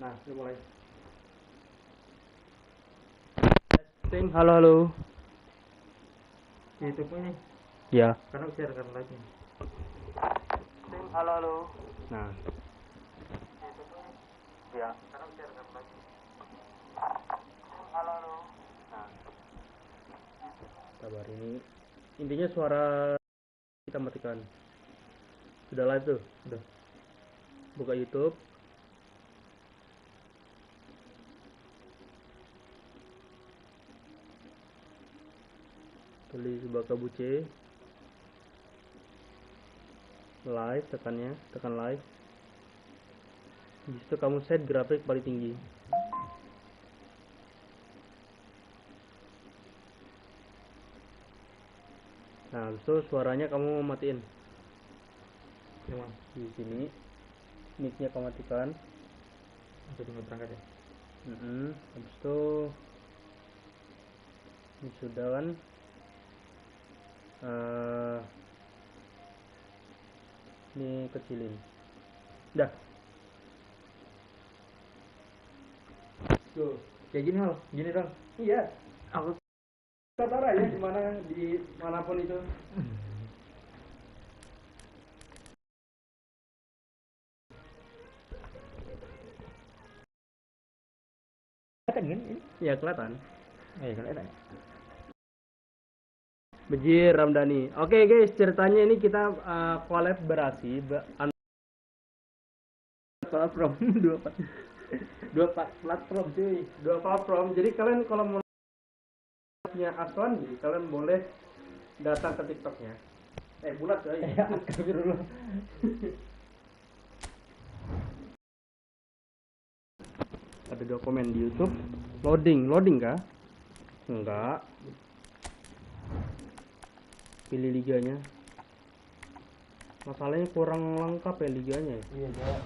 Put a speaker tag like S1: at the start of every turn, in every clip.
S1: Nah, udah mulai. Testing, halo halo. YouTube ini. Ya. Karena aku share karena like-nya. Testing, halo halo. Nah. YouTube ini. Ya. Karena aku share karena like-nya. Testing, halo halo. Nah. Sabar ini. Intinya suara kita matikan. Sudah live tuh, udah. Buka YouTube. Tulis baka buce. Live, tekannya, tekan live. Di situ kamu set grafik paling tinggi. Nah, habis itu suaranya kamu matiin. Di sini mic-nya kamu matikan. Jadi nggak berangkat ya. Habis itu ini sudah kan. Ini kecilin. Dah. Tuh, kayak gini hal, gini dong. Iya. Aku taruh aja di manapun itu. Kelihatan kan ini? Iya kelihatan. Iya kelihatan. Bejir Ramdhani. Oke guys, ceritanya ini kita kolaborasi platform dua platform cuy, dua platform. Jadi kalian kalau mau punya Aswan, kalian boleh datang ke TikToknya. Bulat coy. Dulu. Ada 2 komen di YouTube. Loading kah? Enggak. Pilih liganya. Masalahnya kurang lengkap ya liganya. Iya, Jawab.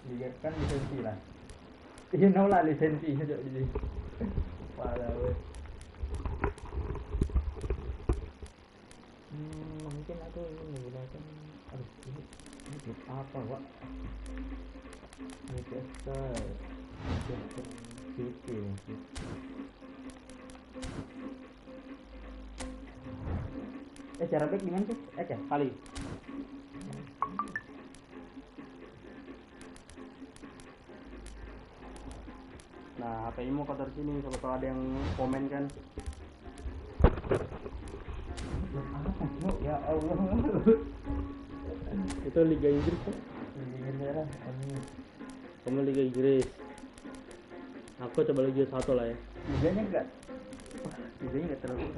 S1: Liga kan lisensi lah. Iya, nolak lisensi aja jadi. Parah weh. Mungkin aku ingin menggunakan ini apa, Pak? Manchester City. Cara back gimana sih? Aja kali. Nah, HP mau kotor sini, coba tahu ada yang komen kan. Ya Allah. Itu Liga Inggris kan? Liga Inggris lah. Kamu Liga Inggris. Aku coba Liga 1 lah ya. Liganya enggak terlalu.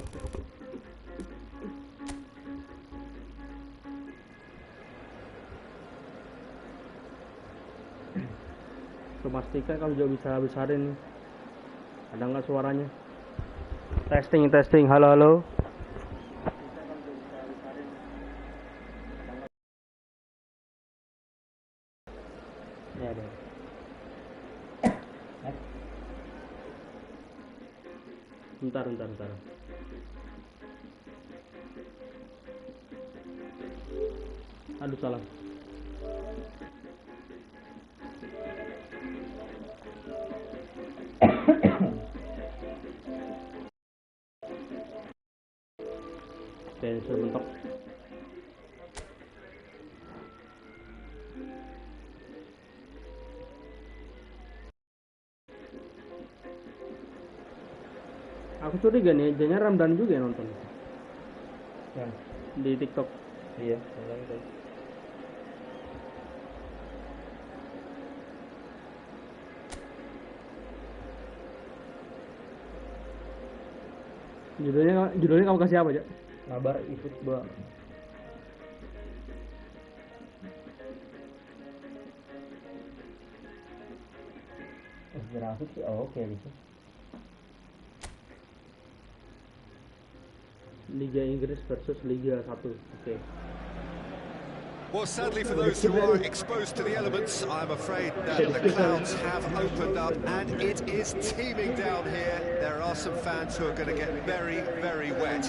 S1: Memastikan kamu juga bisa besarin. Ada nggak suaranya? Testing, halo. Ya deh. Bentar. Aduh salah. Cancel bentuk. Aku curiga nih, jadinya Ramdan juga yang nonton. Ya. Di TikTok. Iya, itu. Judulnya kamu kasih apa aja? Mabar Efootball. Grafik sih oke gitu. Liga Inggris versus Liga 1. Oke.
S2: Well, sadly for those who are exposed to the elements, I'm afraid that the clouds have opened up and it is teeming down here. There are some fans who are going to get very, very wet.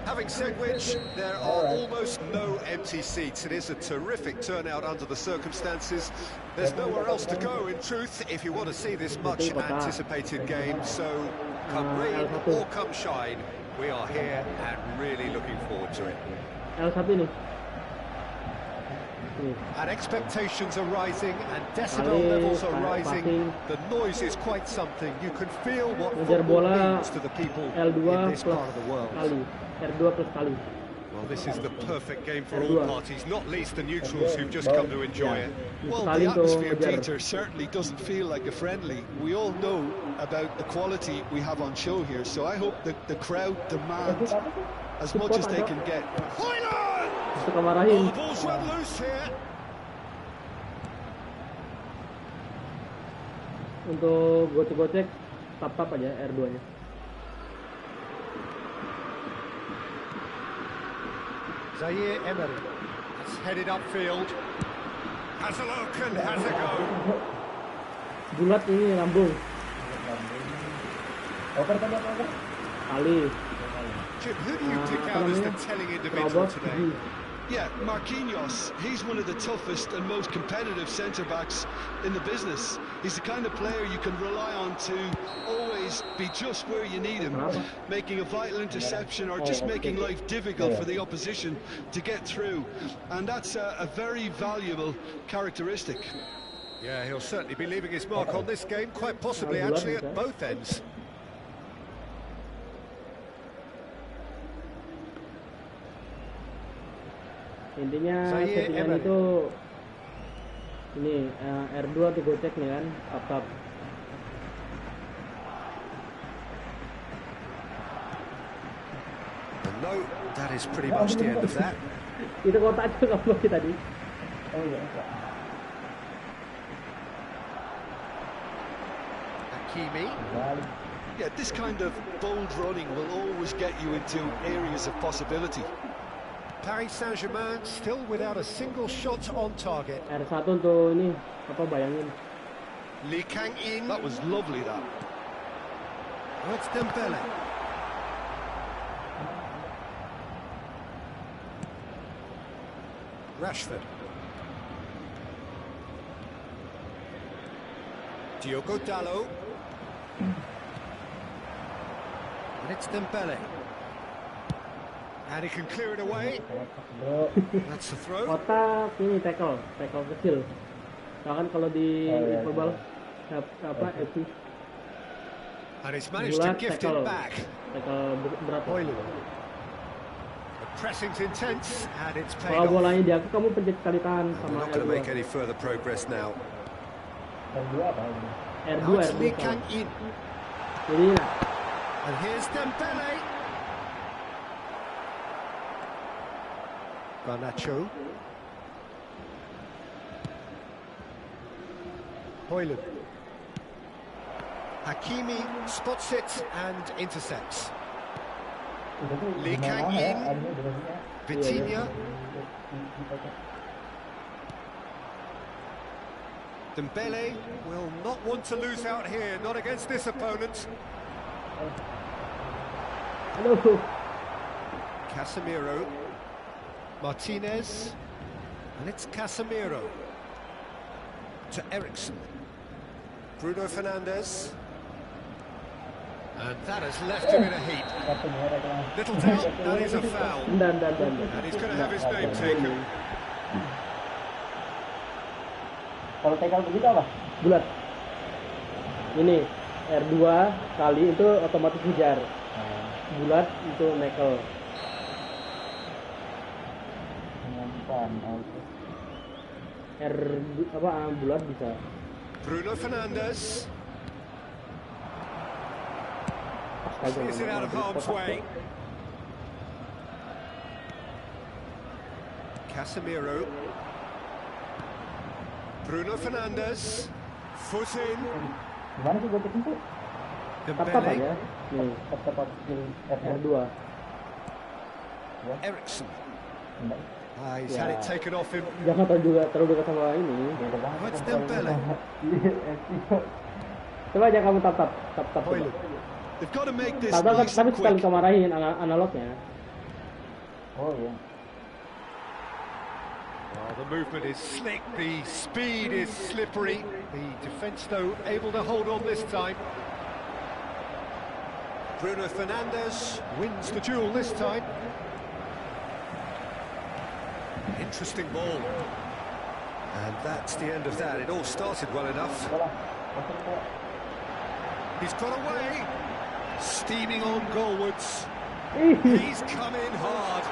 S2: Having said which, there are almost no empty seats. It is a terrific turnout under the circumstances. There's nowhere else to go, in truth, if you want to see this much anticipated game. So, come rain or come shine, we are here and really looking forward to it. And expectations are rising, and decibel levels are rising. The noise is quite something. You can feel what football means to the people in this part of the world. Well, this is the perfect game for all parties, not least the neutrals who've just come to enjoy it.
S3: Well, the atmosphere, Peter, certainly doesn't feel like a friendly. We all know about the quality we have on show here, so I hope that the crowd demand as much as they can get.
S2: Oh, the ball's run loose here.
S1: Untuk gocek-gocek, tap-tap aja R2-nya.
S2: Zaire Emery has headed upfield. Has a look and has a go.
S1: Bulat ini lambung. Ali.
S2: Jim, who do you pick out as the telling individual today?
S3: Yeah, Marquinhos, he's one of the toughest and most competitive centre-backs in the business. He's the kind of player you can rely on to always be just where you need him, making a vital interception or just making life difficult for the opposition to get through. And that's a very valuable characteristic.
S2: Yeah, he'll certainly be leaving his mark on this game, quite possibly actually at both ends.
S1: Intinya settingan itu ini R2 tuh gocek nih kan, tap-tap.
S2: No, that is pretty much the end of that.
S1: Itu kotak aja nggak boleh tadi. Oh iya.
S2: Hakimi.
S3: Yeah, this kind of bold running will always get you into areas of possibility.
S2: Paris Saint-Germain still without a single shot on target.
S1: R1 untuk ini apa bayangin?
S2: Lee Kang-in.
S3: That was lovely, that.
S2: Oh, it's Dembele. Rashford. Diogo Dalot. And it's Dembele. And he can clear it away. That's the throw.
S1: Kotak ini tackle kecil. Kan kalau di Efootball apa FC.
S2: And he's managed to gift it back.
S1: Tackle berat.
S2: The pressing's intense and it's paid
S1: Kalau
S2: off.
S1: bolanya di aku, kamu pencet sekali tahan
S2: We're
S1: sama
S2: not going to
S1: R2.
S2: make any further progress now.
S1: R2
S2: Now it's Lee
S1: R2.
S2: Kang-in.
S1: Jadi
S2: And here's Dembele. Garnacho. Højlund. Hakimi spots it and intercepts. Lee Kang-in. Vitinha. Dembele will not want to lose out here, not against this opponent.
S1: halo.
S2: Casemiro. Martinez. And it's Casemiro. To Eriksen. Bruno Fernandes. And that has left him in a heap. Little doubt, that is a foul.
S1: Dan.
S2: And he's going to have his name taken.
S1: Kalau tackle begitu apa? Bulat. Ini R2 kali itu otomatis kejar. Bulat itu tackle. Bulat bisa.
S2: Bruno Fernandes. Is it out of harm's way? Casemiro. Bruno Fernandes. Foot in.
S1: Gimana sih gocek itu? Tap aja. Nih, tap R2.
S2: Eriksen. He's had it taken off him.
S1: Jangan terlalu dekat sama ini.
S2: Oh, it's Dembele.
S1: Coba aja kamu tap.
S3: They've got to make this
S1: Tapi
S3: nice and
S1: sekali
S3: quick.
S1: kau marahin analognya.
S4: Oh yeah.
S2: Well, the movement is slick, the speed is slippery. The defence, though, able to hold on this time. Bruno Fernandes wins the duel this time. Interesting ball. And that's the end of that. It all started well enough. He's got away. Steaming on goalwards. He's come in hard.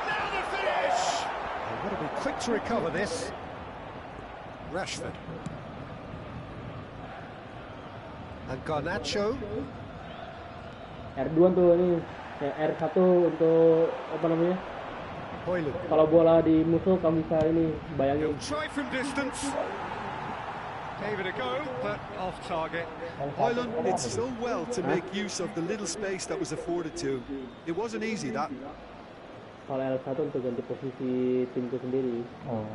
S2: Now the finish! They've got to be quick to recover this. Rashford. And Garnacho.
S4: R2 tuh ini, R1 untuk apa namanya?
S2: Hoyland.
S4: Kalau bola di musuh kamu bisa ini bayangin.
S2: He'll try from distance. Gave it a go, but off target.
S3: Hoyland did so well to make use of the little space that was afforded to. It wasn't easy, that.
S4: Kalau L1 untuk ganti posisi timku sendiri. Oh.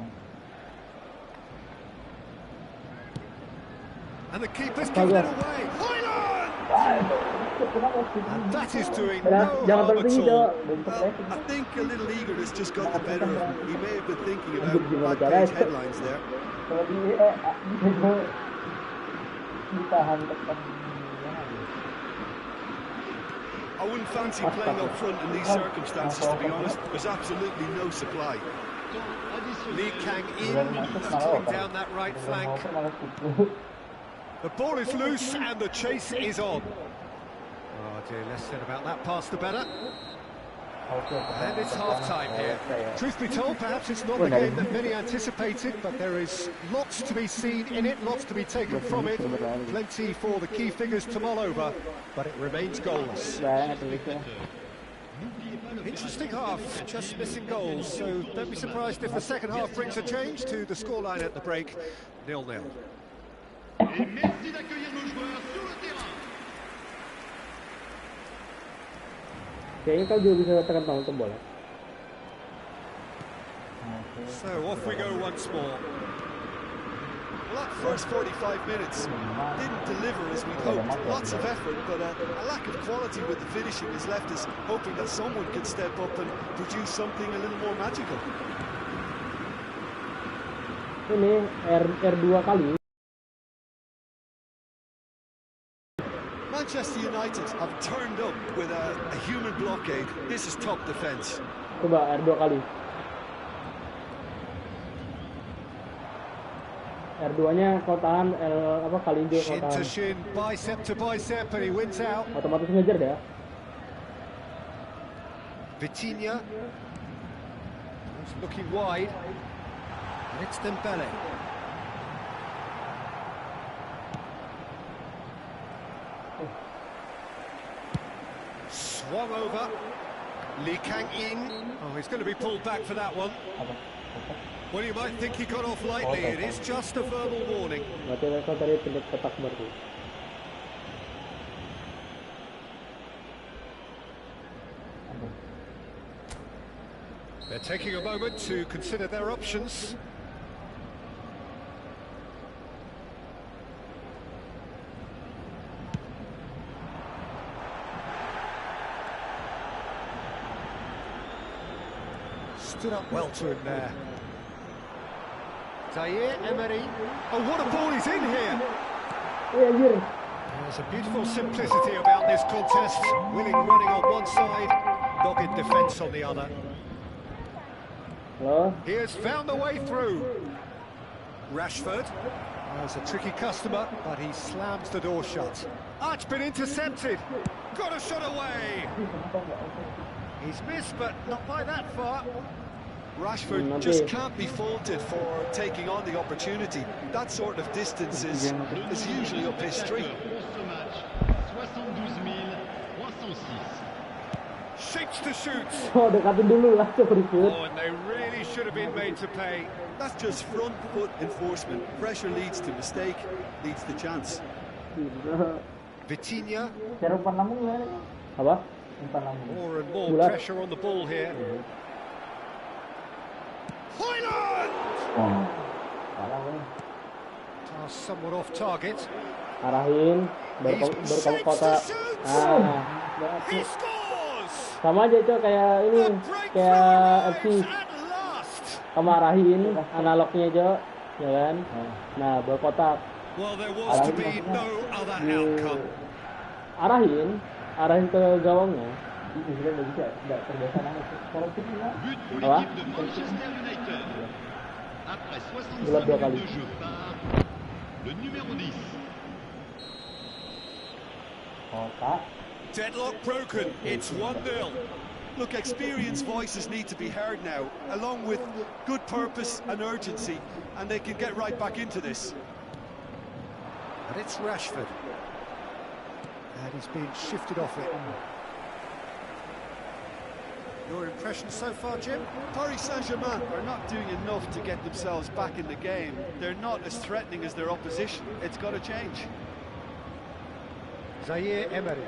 S2: And the keeper's given it away. Hoyland! And that is doing no harm at all.
S3: Well, I think a little eagerness just got the better of him. He may have been thinking about back-page headlines there. I wouldn't fancy playing up front in these circumstances, to be honest. There's absolutely no supply.
S2: Lee Kang-in coming down that right flank. The ball is loose and the chase is on. Oh dear, less said about that pass the better. And it's half-time here. Truth be told, perhaps it's not the game that many anticipated, but there is lots to be seen in it, lots to be taken from it. Plenty for the key figures to mull over, but it remains goalless. Interesting half, just missing goals, so don't be surprised if the second half brings a change to the scoreline at the break, 0-0.
S4: Kayaknya kau juga bisa tekan tangan bola.
S2: So off we go once more.
S3: Well, that first 45 minutes didn't deliver as we'd hoped. Lots of effort, but a lack of quality with the finishing has left us hoping that someone could step up and produce something a little more magical.
S4: Ini R2 kali.
S3: Manchester United have turned up with a human blockade. This is top defence.
S4: Coba R2 kali. R2-nya kau tahan, kali dia kau
S2: Shin to
S4: tahan.
S2: shin, bicep to bicep, and he wins out.
S4: Otomatis ngejar dia.
S2: Vitinha. He's looking wide. And it's Dembele. Swung over. Lee Kang-in. Oh, he's going to be pulled back for that one. Well, you might think he got off lightly. It is just a verbal warning.
S4: Berarti mereka tadi pindah kotak berarti.
S2: They're taking a moment to consider their options. Stood up well to him there. Zaire Emery. Oh, what a ball he's in here! There's a beautiful simplicity about this contest. Willing running on one side, dogged defence on the other.
S4: Hello?
S2: He has found the way through. Rashford. There's a tricky customer, but he slams the door shut. Ah, it's been intercepted. Got a shot away. He's missed, but not by that far.
S3: Rashford just can't be faulted for taking on the opportunity. That sort of distance is usually up his street.
S2: Shapes to shoot.
S4: Oh, dekatin dulu lah,
S2: Oh, and they really should have been made to pay.
S3: That's just front foot enforcement. Pressure leads to mistake, leads to chance.
S2: Vitinha.
S4: Apa?
S2: More and more pressure on the ball here. Hoyland! Somewhat off target.
S4: Arahin, baru kamu kota.
S2: He scores!
S4: Sama aja cok kayak ini,
S2: The
S4: kayak
S2: breakthrough
S4: FC
S2: arrives at last.
S4: sama arahin analognya cok, ya kan? Nah, bola kotak
S2: Well, there was to be no other outcome.
S4: arahin ke gawangnya. Itu sudah bisa, tidak terbiasa banget.
S5: But pour
S4: Apa?
S5: l'équipe de Manchester United. Après 65
S4: Gelap 2 kali.
S5: minutes de jeu par le numéro 10.
S4: Kotak.
S2: Deadlock broken. It's 1-0.
S3: Look, experienced voices need to be heard now, along with good purpose and urgency, and they can get right back into this.
S2: And it's Rashford. And he's been shifted off it. Your impression so far, Jim?
S3: Paris Saint-Germain are not doing enough to get themselves back in the game. They're not as threatening as their opposition. It's got to change.
S2: Zaire Emery.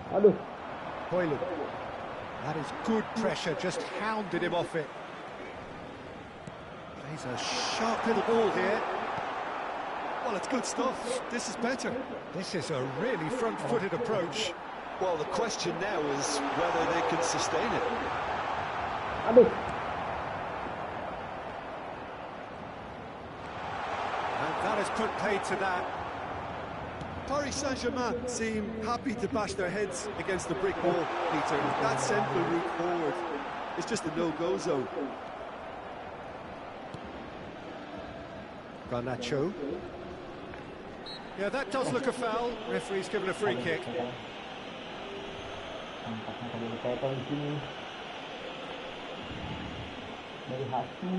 S4: Aduh.
S2: Hoyland. That is good pressure, just hounded him off it. Plays a sharp little ball here.
S3: Well, it's good stuff. This is better.
S2: This is a really front-footed approach.
S3: Well, the question now is whether they can sustain it.
S4: Aduh.
S2: And that has put paid to that.
S3: Paris Saint-Germain seem happy to bash their heads against the brick wall, Peter. That central route forward is just a no-go zone.
S2: Garnacho. Yeah, that does look a foul. Referee's given a free kick.
S4: Angkatnya tadi ditetel di sini. Dari hati.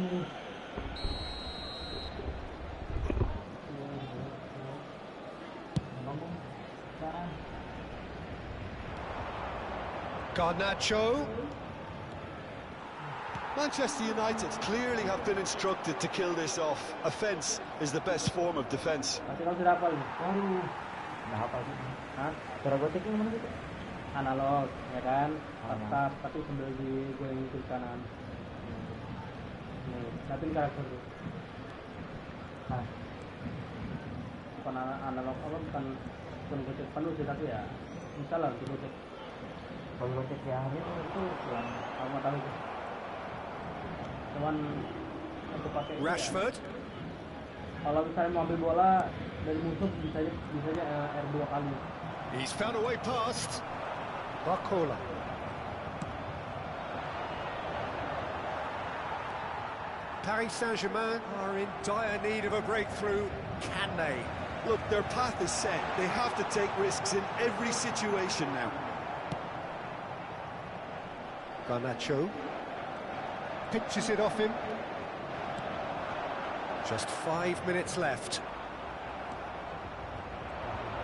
S2: Garnacho.
S3: Manchester United clearly have been instructed to kill this off. Offence is the best form of defence.
S4: Pasti kamu sudah hafal nih. Waduh. Udah hafal sih. Hah? Cara goteknya mana gitu? Analog, ya kan? Tetap, tapi sambil digoreng ke kanan. Nih, liatin karakter tuh. Nah. Bukan analog apa? Bukan gocek penuh sih, tapi ya bisa lah untuk gocek. Kalau gocek ya hari itu yang kamu tahu itu. Cuman untuk pakai
S2: Rashford.
S4: ya, kalau misalnya mau ambil bola dari musuh bisanya R2 kali.
S2: He's found a way past. Barcola. Paris Saint-Germain are in dire need of a breakthrough. Can they?
S3: Look, their path is set. They have to take risks in every situation now.
S2: Garnacho pitches it off him. Just 5 minutes left.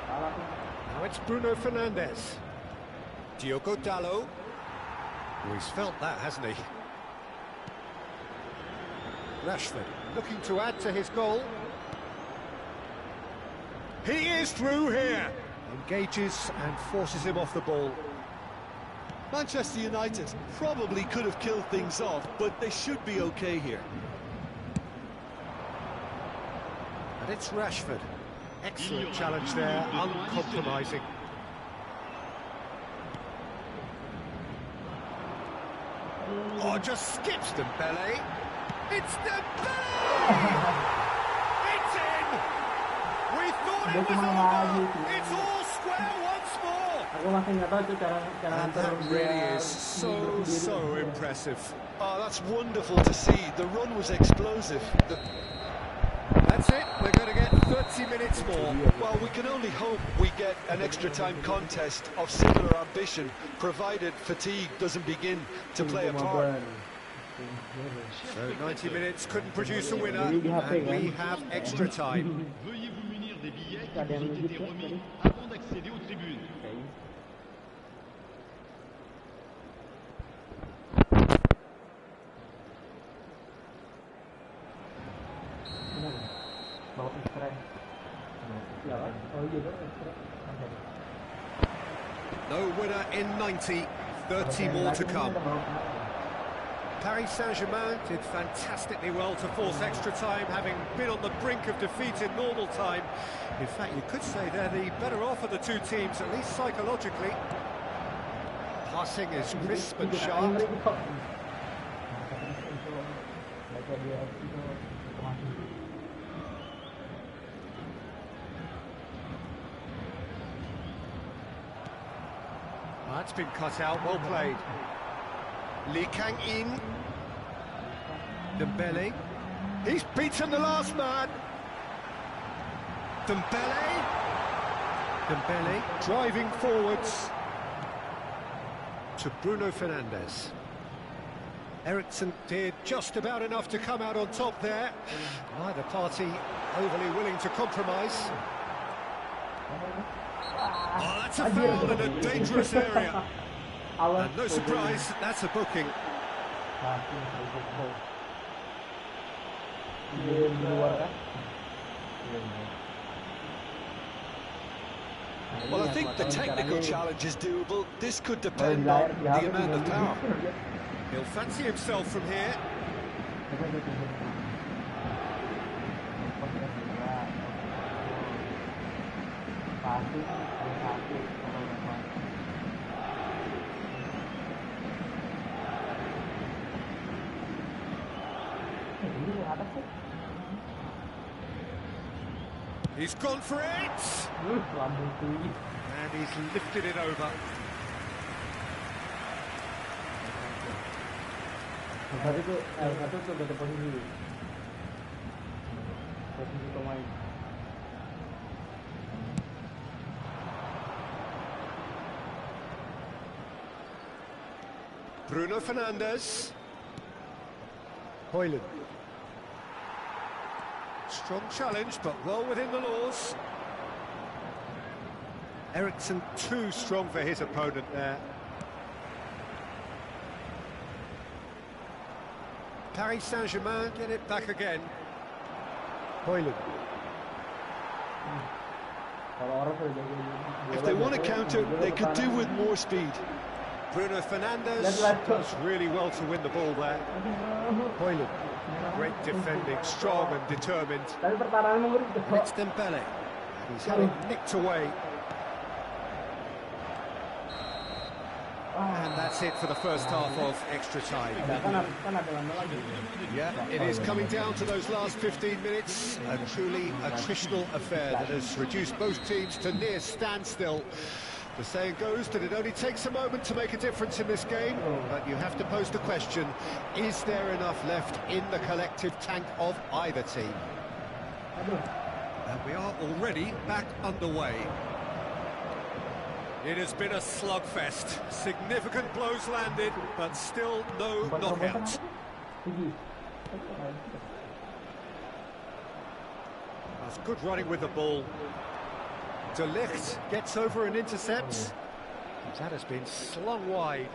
S2: Now it's Bruno Fernandes. Diogo Dalot. Oh, he's felt that, hasn't he? Rashford looking to add to his goal. He is through here. Engages and forces him off the ball.
S3: Manchester United probably could have killed things off, but they should be okay here.
S2: And it's Rashford. Excellent challenge there, uncompromising. Oh, just skips Dembele. It's Dembele! It's in! We thought it was over! It's all square once more!
S4: Aku masih nggak tahu tuh cara
S2: And
S4: ngatur
S2: that
S4: dia
S2: really is so impressive.
S3: Oh, that's wonderful to see. The run was explosive.
S2: That's it, we're going to get 30 minutes more.
S3: Well, we can only hope we get an extra time contest of similar ambition, provided fatigue doesn't begin to play a part.
S2: So 90 minutes couldn't produce a winner, and we have extra time.
S5: Veuillez vous munir des billets qui vous ont été remis avant d'accéder aux tribunes.
S4: Bawa ekstra. Ya kan? Oh iya kan ekstra.
S2: No winner in 90, 30 more to come. Paris Saint-Germain did fantastically well to force extra time, having been on the brink of defeat in normal time. In fact, you could say they're the better off of the two teams, at least psychologically. Passing is crisp and sharp. That's been cut out, well played. Lee Kang-in. Dembele. He's beaten the last man. Dembele. Dembele driving forwards to Bruno Fernandes. Eriksen did just about enough to come out on top there. Neither party overly willing to compromise. Oh, that's a foul in a dangerous area. And no surprise, that's a booking.
S3: Well, I think the technical challenge is doable. This could depend on the amount of power.
S2: He'll fancy himself from here. He's gone for it! And he's lifted it over. Bruno Fernandes. Højlund. Strong challenge, but well within the laws. Eriksen too strong for his opponent there. Paris Saint-Germain get it back again. Højlund.
S3: If they want to counter, they could do with more speed.
S2: Bruno Fernandes does really well to win the ball there. Højlund. Great defending, strong and determined. It's Dembele. He's had it nicked away. And that's it for the first half of extra time. Yeah, it is coming down to those last 15 minutes. A truly attritional affair that has reduced both teams to near standstill. The saying goes that it only takes a moment to make a difference in this game, but you have to pose the question, is there enough left in the collective tank of either team? And we are already back underway. It has been a slugfest. Significant blows landed, but still no knockouts. That's good running with the ball. De Ligt gets over and intercepts. That has been slung wide.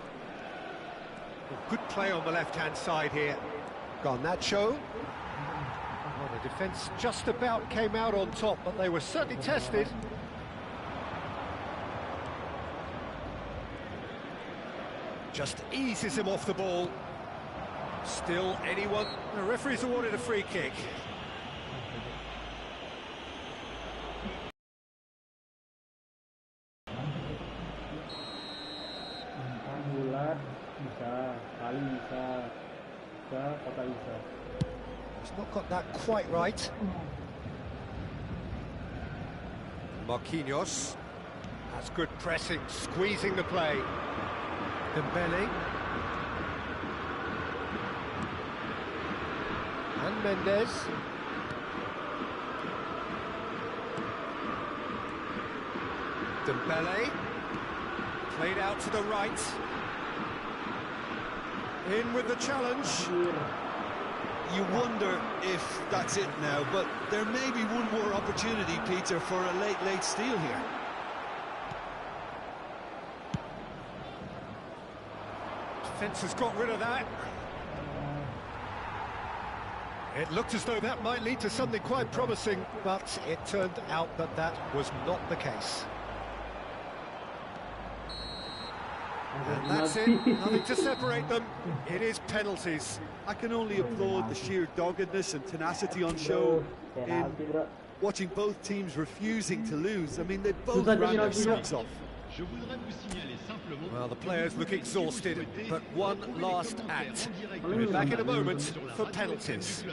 S2: Good play on the left-hand side here. Garnacho. Well, the defence just about came out on top, but they were certainly tested. Just eases him off the ball. Still anyone. The referee's awarded a free kick. He's not got that quite right. Marquinhos. That's good pressing, squeezing the play. Dembele. And Mendes. Dembele. Played out to the right. In with the challenge.
S3: You wonder if that's it now, but there may be one more opportunity, Peter, for a late steal here.
S2: Defence has got rid of that. It looked as though that might lead to something quite promising, but it turned out that that was not the case. And that's it, nothing to separate them. It is penalties.
S3: I can only applaud the sheer doggedness and tenacity on show in watching both teams refusing to lose. I mean, they both ran their socks off.
S5: Je voudrais vous signaler simplement.
S2: Well, the players look exhausted, but one last act. We'll be back in a moment for penalties.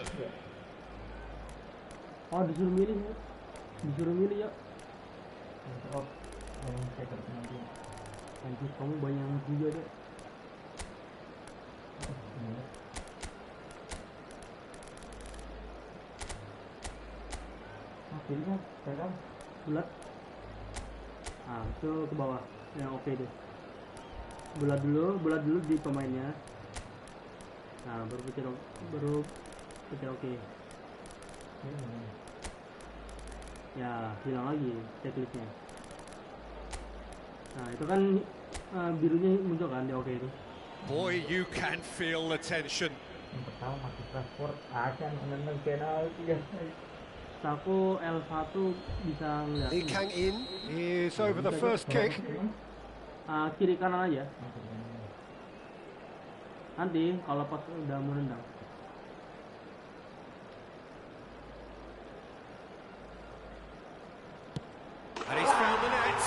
S4: Oh, disuruh milih ya. Nanti kamu banyak juga deh. Pilihnya sekarang bulat. Nah, itu ke bawah. Yang oke deh. Bulat dulu di pemainnya. Nah, baru pencet oke. Ya, hilang lagi checklistnya. Nah, itu kan birunya muncul kan di oke itu.
S2: Boy, you can feel the tension.
S4: Yang pertama masih transport akan menendang penalti ya. Aku L1 bisa ngeliat.
S2: Lee Kang In is over the first kick.
S4: Kiri kanan aja. Nanti kalau pas udah mau nendang.
S2: And he's found the net.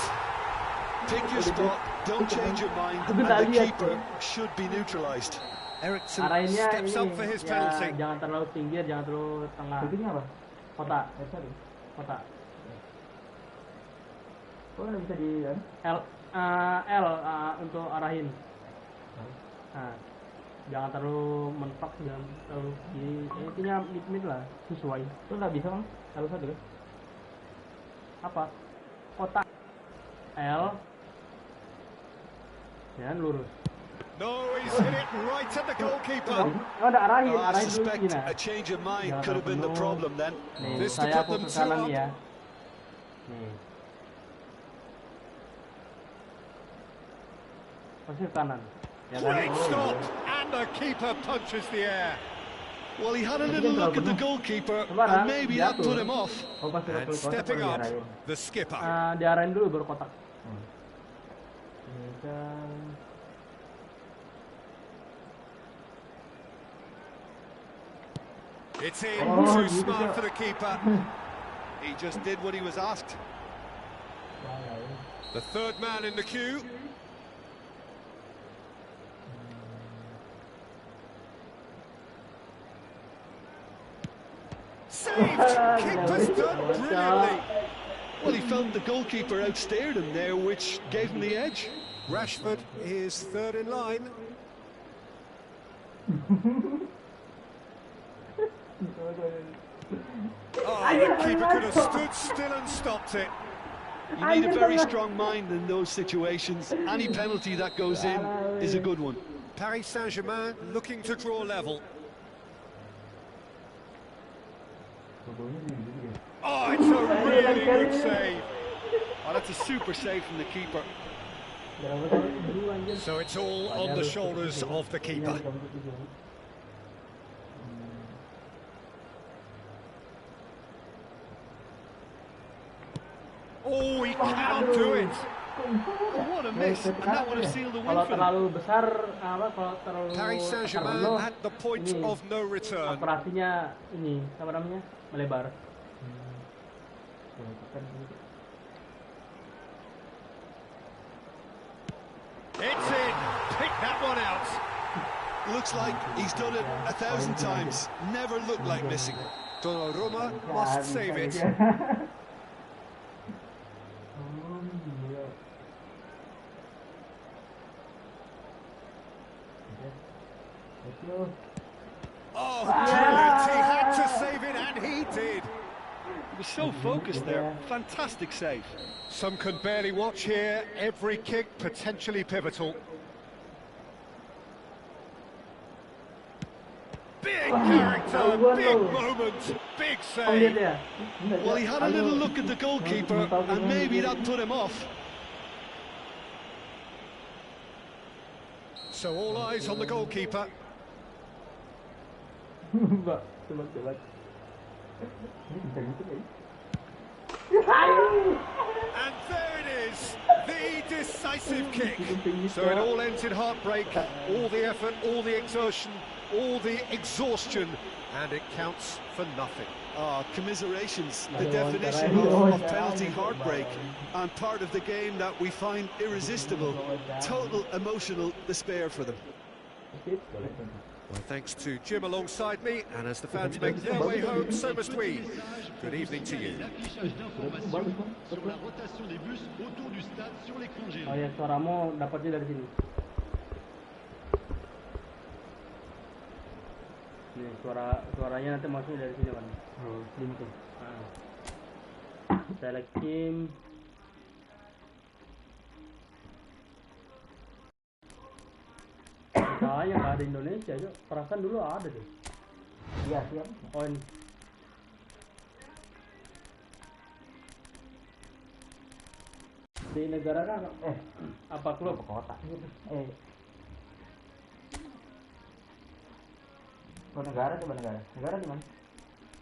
S3: Pick your spot, don't change your mind, and the keeper should be neutralised.
S2: Eriksson
S4: Arahnya
S2: steps
S4: ini
S2: up for his penalty.
S4: jangan terlalu pinggir, jangan terlalu tengah. Itu apa? Kotak. Kotak. Kok nggak bisa di L untuk arahin. Nah, jangan terlalu mentok, jangan terlalu kiri. Intinya mid lah, sesuai. Itu nggak bisa kan? L1 kan? Apa? Kotak L dan lurus.
S2: No, he's hit it right at the goalkeeper.
S4: Ada arahin,
S3: I
S4: arahin dulu
S3: suspect
S4: gini.
S3: a change of mind could have been the problem then.
S4: Nih,
S2: This to
S4: saya
S2: put them
S4: ke
S2: two
S4: kanan
S2: up.
S4: ya. Nih. Pasti ke kanan. Ya kan?
S2: Great stop, and the keeper punches the air.
S3: Well, he had a little look at the goalkeeper, and maybe that put him off.
S4: Oh, pasti
S2: And stepping up, the skipper.
S4: Diarahin dulu baru kotak. Ini kan.
S2: It's in,
S4: Oh,
S2: too
S4: gitu
S2: smart
S4: ya.
S2: for the keeper.
S3: He just did what he was asked.
S2: The third man in the queue. Saved! Keeper's done brilliantly.
S3: Well, he felt the goalkeeper outstared him there, which gave him the edge.
S2: Rashford is third in line. Oh, the keeper could have stood still and stopped it.
S3: You need a very strong mind in those situations. Any penalty that goes in is a good one.
S2: Paris Saint-Germain looking to draw level. Oh, it's a really good save.
S3: Oh, that's a super save from the keeper.
S2: So it's all on the shoulders of the keeper. Oh, he can't do it.
S3: What a miss, and that would have sealed the win
S4: Kalau
S3: for them.
S4: terlalu besar, kalau terlalu
S2: Paris Saint-Germain
S4: penuh,
S2: at the point
S4: ini,
S2: of no return.
S4: operasinya ini, apa namanya, melebar.
S2: It's in. Pick that one out.
S3: Looks like he's done it 1,000 times. Never looked like missing.
S2: Donnarumma must save it. Oh, brilliant. He had to save it, and he did.
S3: He was so focused there. Fantastic save.
S2: Some can barely watch here. Every kick potentially pivotal. Big character, big moment, big save.
S3: Well, he had a little look at the goalkeeper, and maybe that put him off.
S2: So all eyes on the goalkeeper.
S4: Mbak, coba.
S2: And there it is. The decisive kick. So it all ends in heartbreak, all the effort, all the exertion, all the exhaustion, and it counts for nothing.
S3: Commiserations, the definition of penalty heartbreak, and part of the game that we find irresistible. Total emotional despair for them.
S2: Well, thanks to Jim alongside me, and as the fans make their way home, so must we. Good evening to you.
S4: Oh ya, suaramu dapatnya dari sini. Nih, suaranya nanti masuknya dari sini kan. Link tuh. Select team. Soalnya nggak ada Indonesia aja. Perasaan dulu ada deh. Iya, siap. Oh ini. Di negara kan apa klub? Kota gitu. Oh, negara coba negara. Negara di mana?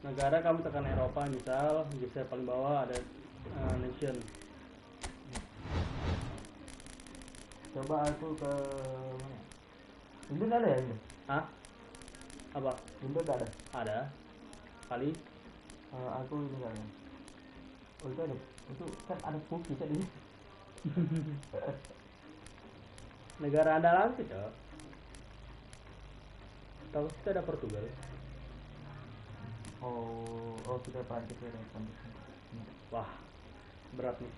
S4: Negara kamu tekan Eropa misal, bisa paling bawah ada nation. Coba aku ke mana? Indo ada ya? Hah? Apa? Indo ada? Ada. Kali? Aku ini enggak ada. Oh itu ada. Itu kan ada bukti tadi. Negara andalan sih, Cok. Tahu kita ada Portugal. Oh kita Prancis ya. Wah, berat nih.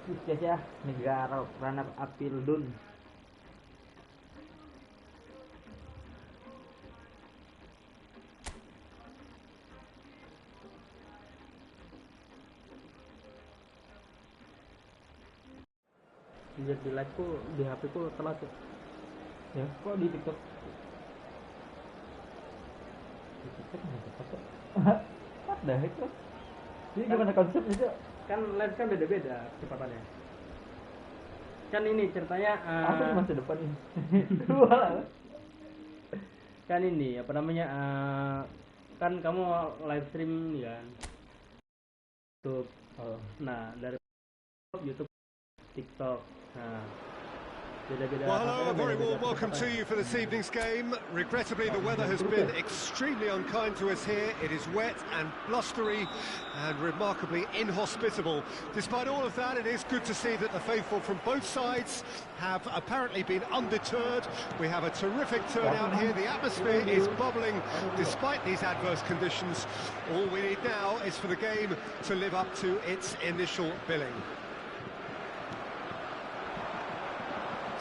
S4: Sukses ya negara runner up Pildun. Lihat di live ku di HP ku telat ya. Kok di TikTok? Di TikTok nggak tepat. What the heck? Ini gimana konsepnya, Cok? Kan live kan beda-beda kecepatannya. Kan ini ceritanya aku di masa depan ini. Kan ini apa namanya kan kamu live stream nih kan YouTube. Nah dari YouTube TikTok. Nah beda-beda.
S2: Well, hello, a very warm welcome to you for this evening's game. Regrettably, the weather has been extremely unkind to us here. It is wet and blustery and remarkably inhospitable. Despite all of that, it is good to see that the faithful from both sides have apparently been undeterred. We have a terrific turnout here. The atmosphere is bubbling despite these adverse conditions. All we need now is for the game to live up to its initial billing.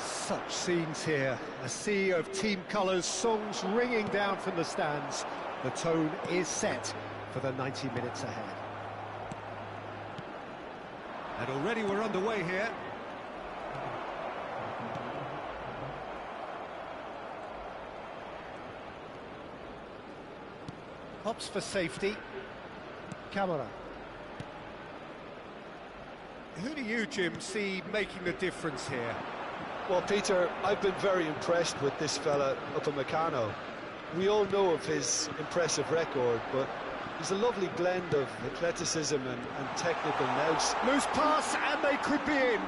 S2: Such scenes here, a sea of team colours, songs ringing down from the stands. The tone is set for the 90 minutes ahead. And already we're underway here. Hops for safety. Camera. Who do you, Jim, see making the difference here?
S3: Well, Peter, I've been very impressed with this fella up in Meccano. We all know of his impressive record, but he's a lovely blend of athleticism and technical nous.
S2: Loose pass, and they could be in.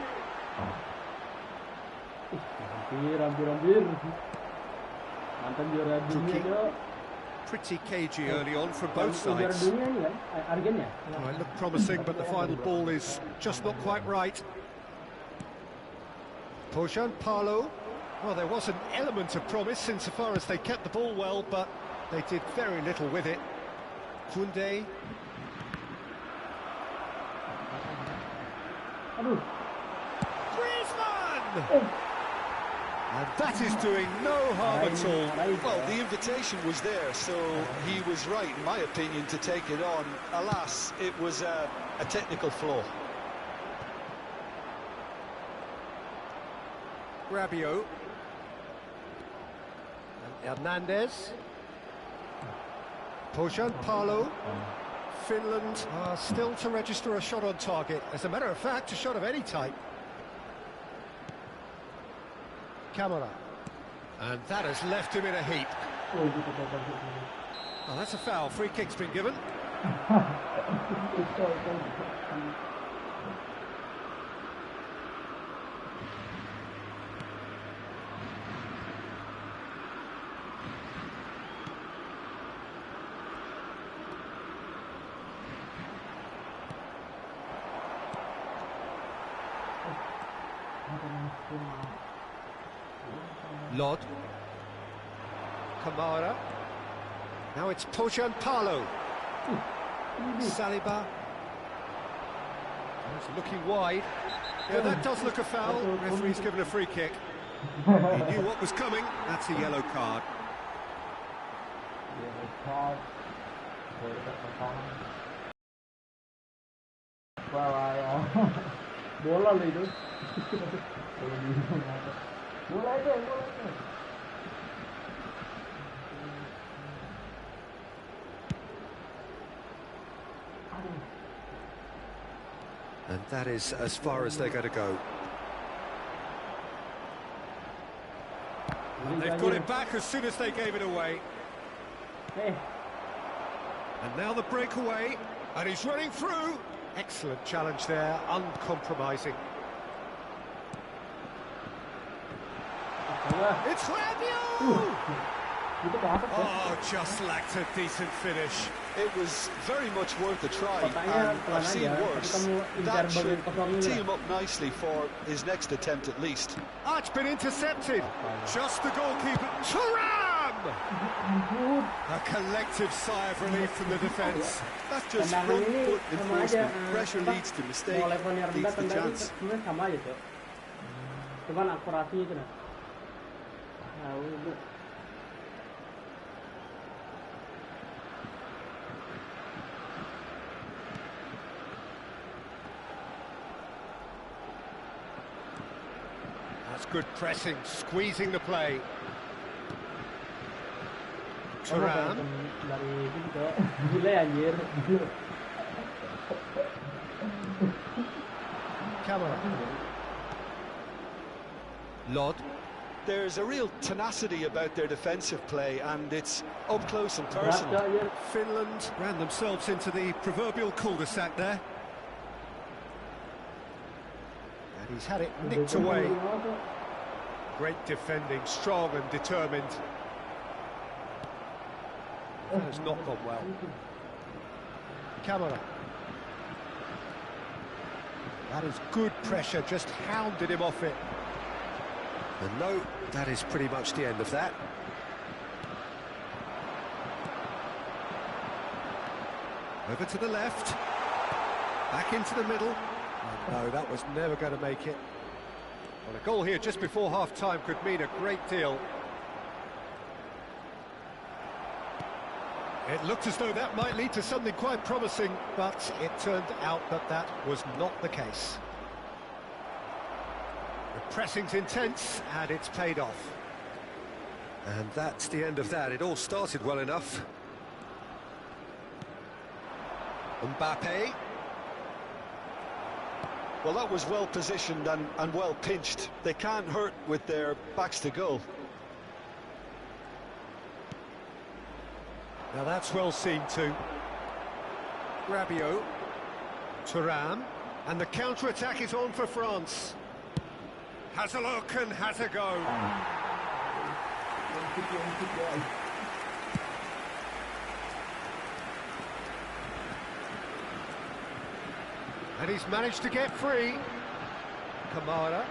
S2: Pretty cagey early on from both sides. Oh, it looked promising, but the final ball is just not quite right. Pojan Paulo. Well, there was an element of promise insofar as they kept the ball well, but they did very little with it. Koundé. Griezmann! And that is doing no harm at all.
S3: Well, the invitation was there, so he was right, in my opinion, to take it on. Alas, it was a technical flaw.
S2: Rabiot. And Hernandez. Pojan Paulo. Finland are still to register a shot on target. As a matter of fact, a shot of any type. Camera. And that has left him in a heap. Well, that's a foul. Free kick's been given.
S4: Itu.
S2: Lod. Kamara. Now it's Pojan Palo. Saliba. He's looking wide. Yeah, that does look a foul. Referee's given a free kick. He knew what was coming. That's a yellow card.
S4: Bola lah itu. Bola aja.
S2: And that is as far as they're going to go. And they've got it back as soon as they gave it away. And now the breakaway, and he's running through. Excellent challenge there, uncompromising. It's Rabiot! Oh, just lacked a decent finish.
S3: It was very much worth a try, and I've seen worse. That should tee him up nicely for his next attempt at least.
S2: Ah, it's been intercepted. Just the goalkeeper. Thuram! A collective sigh of relief from the defence.
S3: That's just front foot enforcement. Pressure leads to mistake, leads to chance.
S4: Sama aja tuh. Cuman akurasi itu nah.
S2: That's good pressing, squeezing the play. Thuram.
S4: Dari gitu. Gile anjir.
S2: Kamara. Lod.
S3: There's a real tenacity about their defensive play, and it's up close and personal.
S2: Finland ran themselves into the proverbial cul-de-sac there. And he's had it nicked away. Great defending, strong and determined. That has not gone well. Kamara. That is good pressure, just hounded him off it. And no, that is pretty much the end of that. Over to the left. Back into the middle. And no, that was never going to make it. Well, a goal here just before half-time could mean a great deal. It looked as though that might lead to something quite promising, but it turned out that that was not the case. The pressing's intense, and it's paid off. And that's the end of that. It all started well enough. Mbappe.
S3: Well, that was well positioned and well pinched. They can't hurt with their backs to goal.
S2: Now that's well seen too. Rabiot. Thuram. And the counter-attack is on for France. Has a look and has a go. And he's managed to get free. Kamara.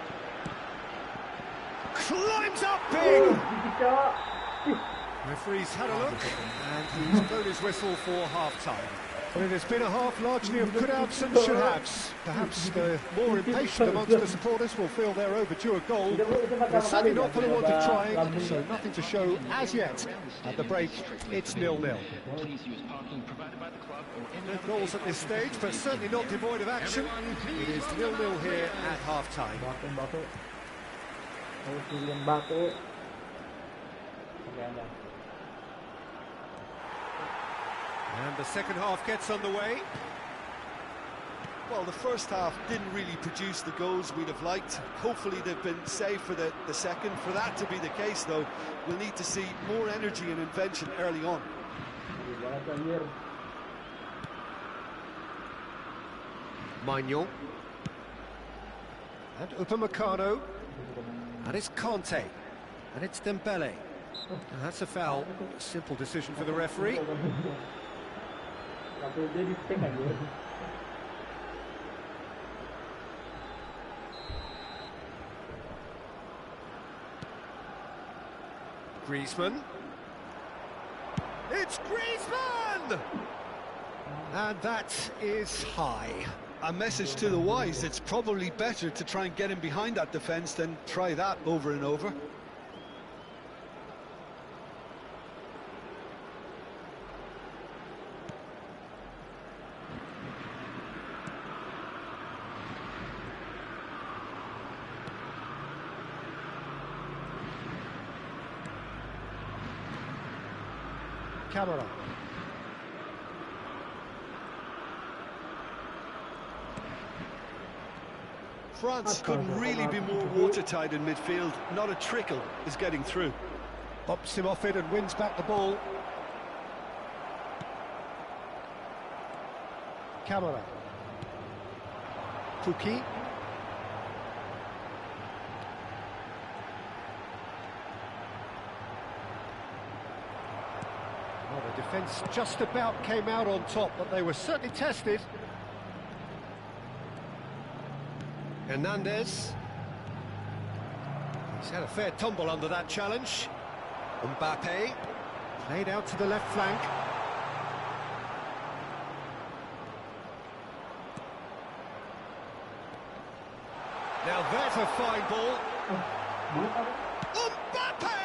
S2: Climbs up big! Referee's had a look, and he's blown his whistle for half-time. Well, it has been a half largely of could-haves and should-haves. Perhaps the more impatient amongst the supporters will feel they're overdue a goal. They're certainly not for the want of trying, so nothing to show as yet. At the break, it's 0-0. No goals at this stage, but certainly not devoid of action. It is 0-0 here at half-time. And the second half gets underway.
S3: Well, the first half didn't really produce the goals we'd have liked. Hopefully they've been saved for the second. For that to be the case, though, we'll need to see more energy and invention early on.
S2: Maignan. And Upamecano. And it's Conte. And it's Dembele. And that's a foul. A simple decision for the referee. Griezmann. It's Griezmann! And that is high.
S3: A message to the wise, it's probably better to try and get him behind that defence than try that over and over.
S2: Camera.
S3: France couldn't really be more watertight in midfield. Not a trickle is getting through.
S2: Bops him off it and wins back the ball. Camera. Pukki. Well, the defence just about came out on top, but they were certainly tested. Hernandez. He's had a fair tumble under that challenge. Mbappe. Played out to the left flank. Now there's a fine ball. Mbappe!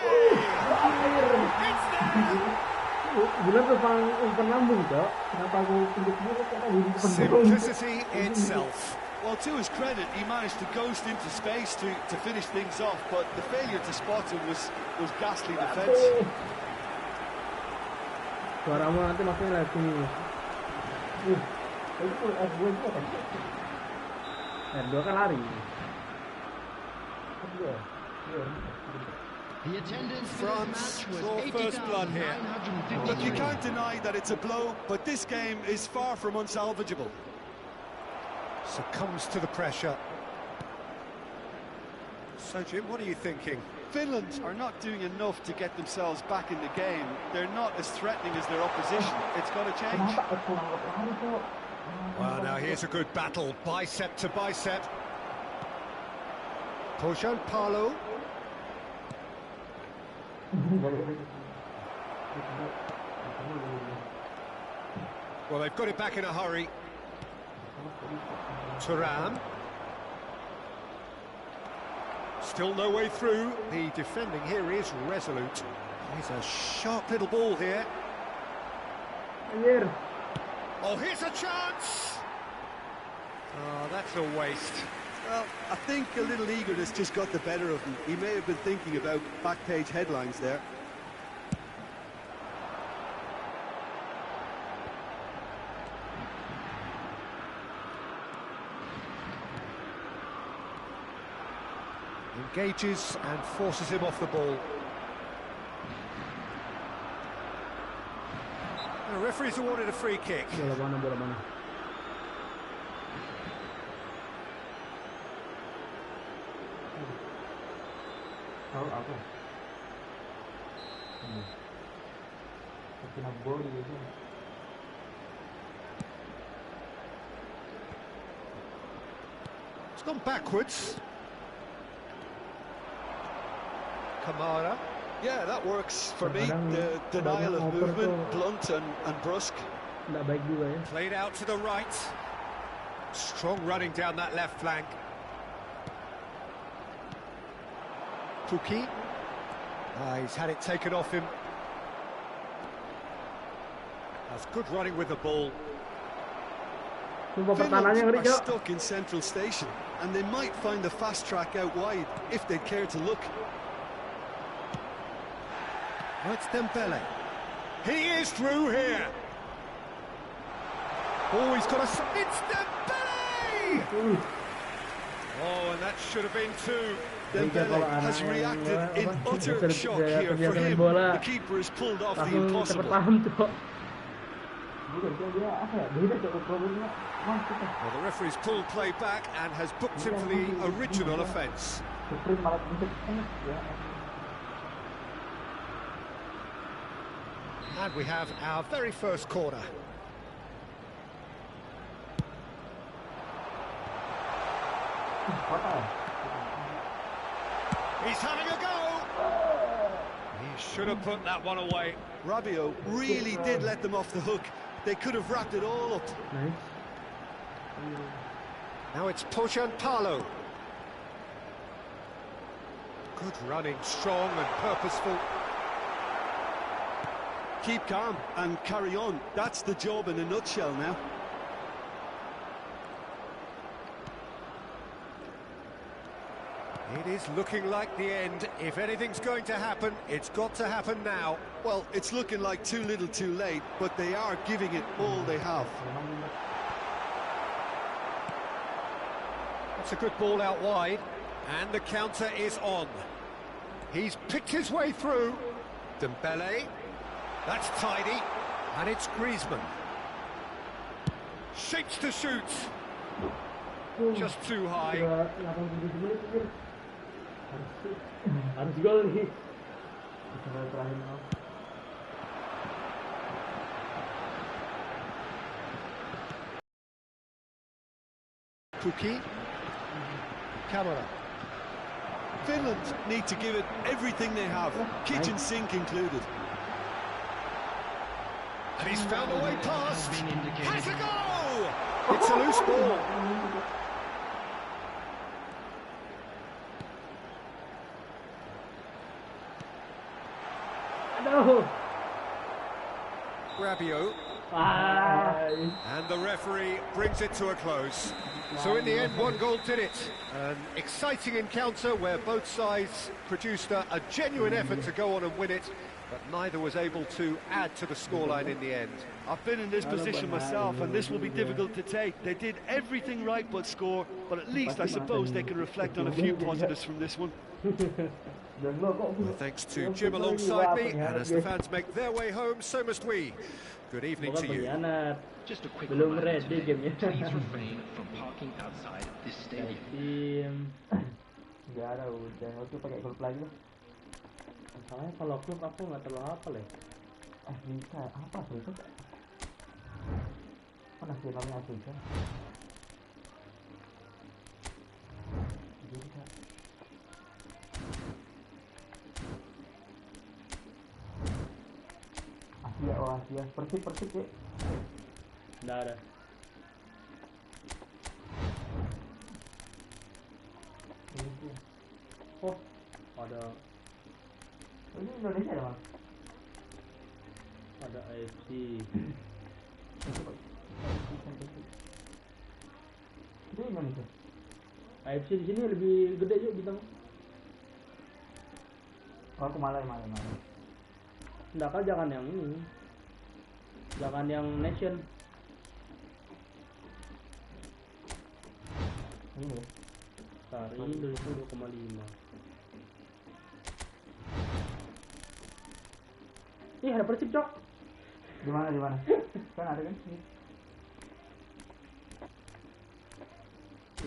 S2: It's there! Simplicity itself.
S3: Well, to his credit, he managed to ghost into space to finish things off, but the failure to spot him was ghastly defence.
S4: Suaramu nanti makin live sini. Itu S2 itu apa? R2 kan lari.
S2: France draw first blood here.
S3: Look, you can't deny that it's a blow, but this game is far from unsalvageable.
S2: Succumbs to the pressure. So, Jim, what are you thinking?
S3: Finland are not doing enough to get themselves back in the game. They're not as threatening as their opposition. It's got to change.
S2: Well, now here's a good battle, bicep to bicep. Pojan Palo. Well, they've got it back in a hurry. Thuram. Still no way through. The defending here is resolute. Here's a sharp little ball here. Oh, here's a chance! Oh, that's a waste.
S3: Well, I think a little eagerness just got the better of him. He may have been thinking about back-page headlines there.
S2: Engages and forces him off the ball. The referee's awarded a free kick.
S4: Bola mana? Tahu aku. Kena bola gitu.
S2: It's gone backwards. Kamara.
S3: Yeah, that works for me. The denial of movement, blunt and brusque.
S4: Tidak baik juga ya.
S2: Played out to the right. Strong running down that left flank. Pukki. He's had it taken off him. That's good running with the ball.
S3: Finland are stuck in central station, and they might find the fast track out wide if they care to look.
S2: Oh, it's Dembele. He is through here. Oh, he's got a... It's Dembele! Oh, and that should have been two.
S3: Dembele has reacted in utter shock here. For him, the keeper has pulled off the impossible.
S4: dia apa ya? Beda cok problemnya.
S2: Well, the referee's pulled play back and has booked him for the original offence.
S4: Sprint malah pencet ya.
S2: And we have our very first corner. He's having a go! He should have put that one away.
S3: Rabiot really did let them off the hook. They could have wrapped it all up.
S4: Nice.
S2: Now it's Pojan Palo. Good running, strong and purposeful.
S3: Keep calm and carry on. That's the job in a nutshell now.
S2: It is looking like the end. If anything's going to happen, it's got to happen now.
S3: Well, it's looking like too little too late, but they are giving it all they have.
S2: That's a good ball out wide, and the counter is on. He's picked his way through. Dembele, that's tidy, and it's Griezmann. Shapes to shoot. Just too high.
S4: Harus gol nih.
S2: Cookie. Camera.
S3: Finland need to give it everything they have, kitchen sink included.
S2: And he's found a way past. Has a go! It's a loose ball.
S4: Aduh.
S2: Rabiot. And the referee brings it to a close. So in the end, one goal did it. An exciting encounter where both sides produced a genuine effort to go on and win it, but neither was able to add to the scoreline in the end.
S3: I've been in this position myself, and this will be difficult to take. They did everything right but score, but at least I suppose they can reflect on a few positives from this one.
S2: Well, thanks to Jim alongside me, and as the fans make their way home, so must we. Good evening to you.
S5: Just a quick
S4: Belum
S5: reminder
S4: ready gamenya.
S5: please refrain from parking outside this stadium.
S4: Enggak ada udah, waktu pakai klub lagi lah. Masalahnya kalau klub aku nggak terlalu hafal ya. Afrika apa Afrika? Mana sih namanya Afrika? Asia, oh Asia, persib ya. Nggak ada. Oh, ada. Ini Indonesia ya, Mas? Ada AFC. Ini Indonesia. AFC di sini lebih gede juga bintang. Oh, aku malah. Enggak kan, jangan yang ini. Jangan yang nation. Ini ya. Tari Indonesia 2,5. Ih, ada Persib, Cok. Di mana? Kan ada kan?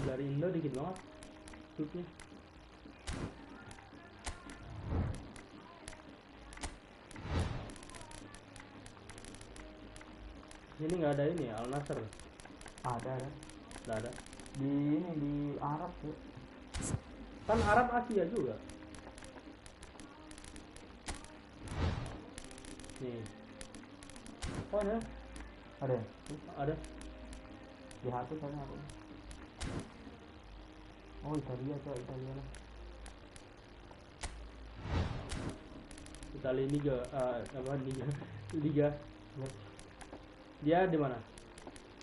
S4: Dari Indo dikit banget. Tutnya. Ini nggak ada ini Al Nassr. Ada. Nggak ada. Di Arab ya. Kan Arab Asia juga. Nih. Oh ada. Ada. Di hati sana aku. Oh Italia lah. Italia Liga, apa Liga. Dia di mana?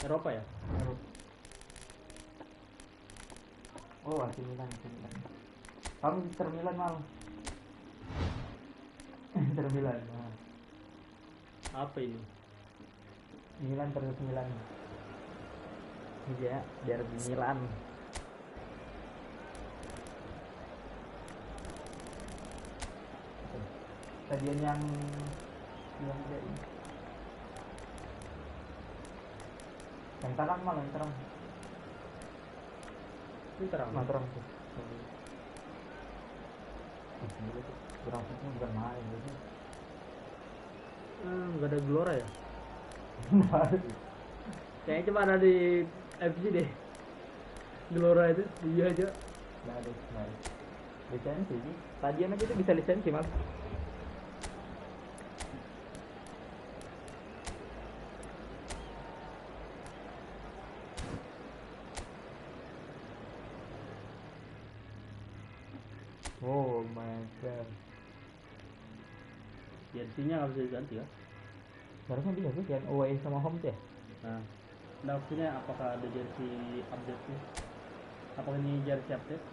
S4: Eropa ya? Oh, AC Milan. Kamu Inter Milan malu. Inter Milan. Nah. Apa ini? Milan terus Milan. Iya, derby Milan. Stadion yang ini. Yang terang malah yang terang.
S1: Ini terang.
S4: Nah, terang tuh. Ini tuh grafiknya bukan main gitu.
S1: Nggak ada gelora ya? Kayaknya cuma ada di FC deh. Gelora itu dia aja.
S4: Nggak ada. Lisensi sih. Stadion aja itu bisa lisensi mas. Oh my god.
S1: Jersinya nggak bisa diganti ya?
S4: Harusnya bisa sih kan away sama home tuh ya.
S1: Nah opsinya apakah ada jersey update nih? Apakah ini jersey update?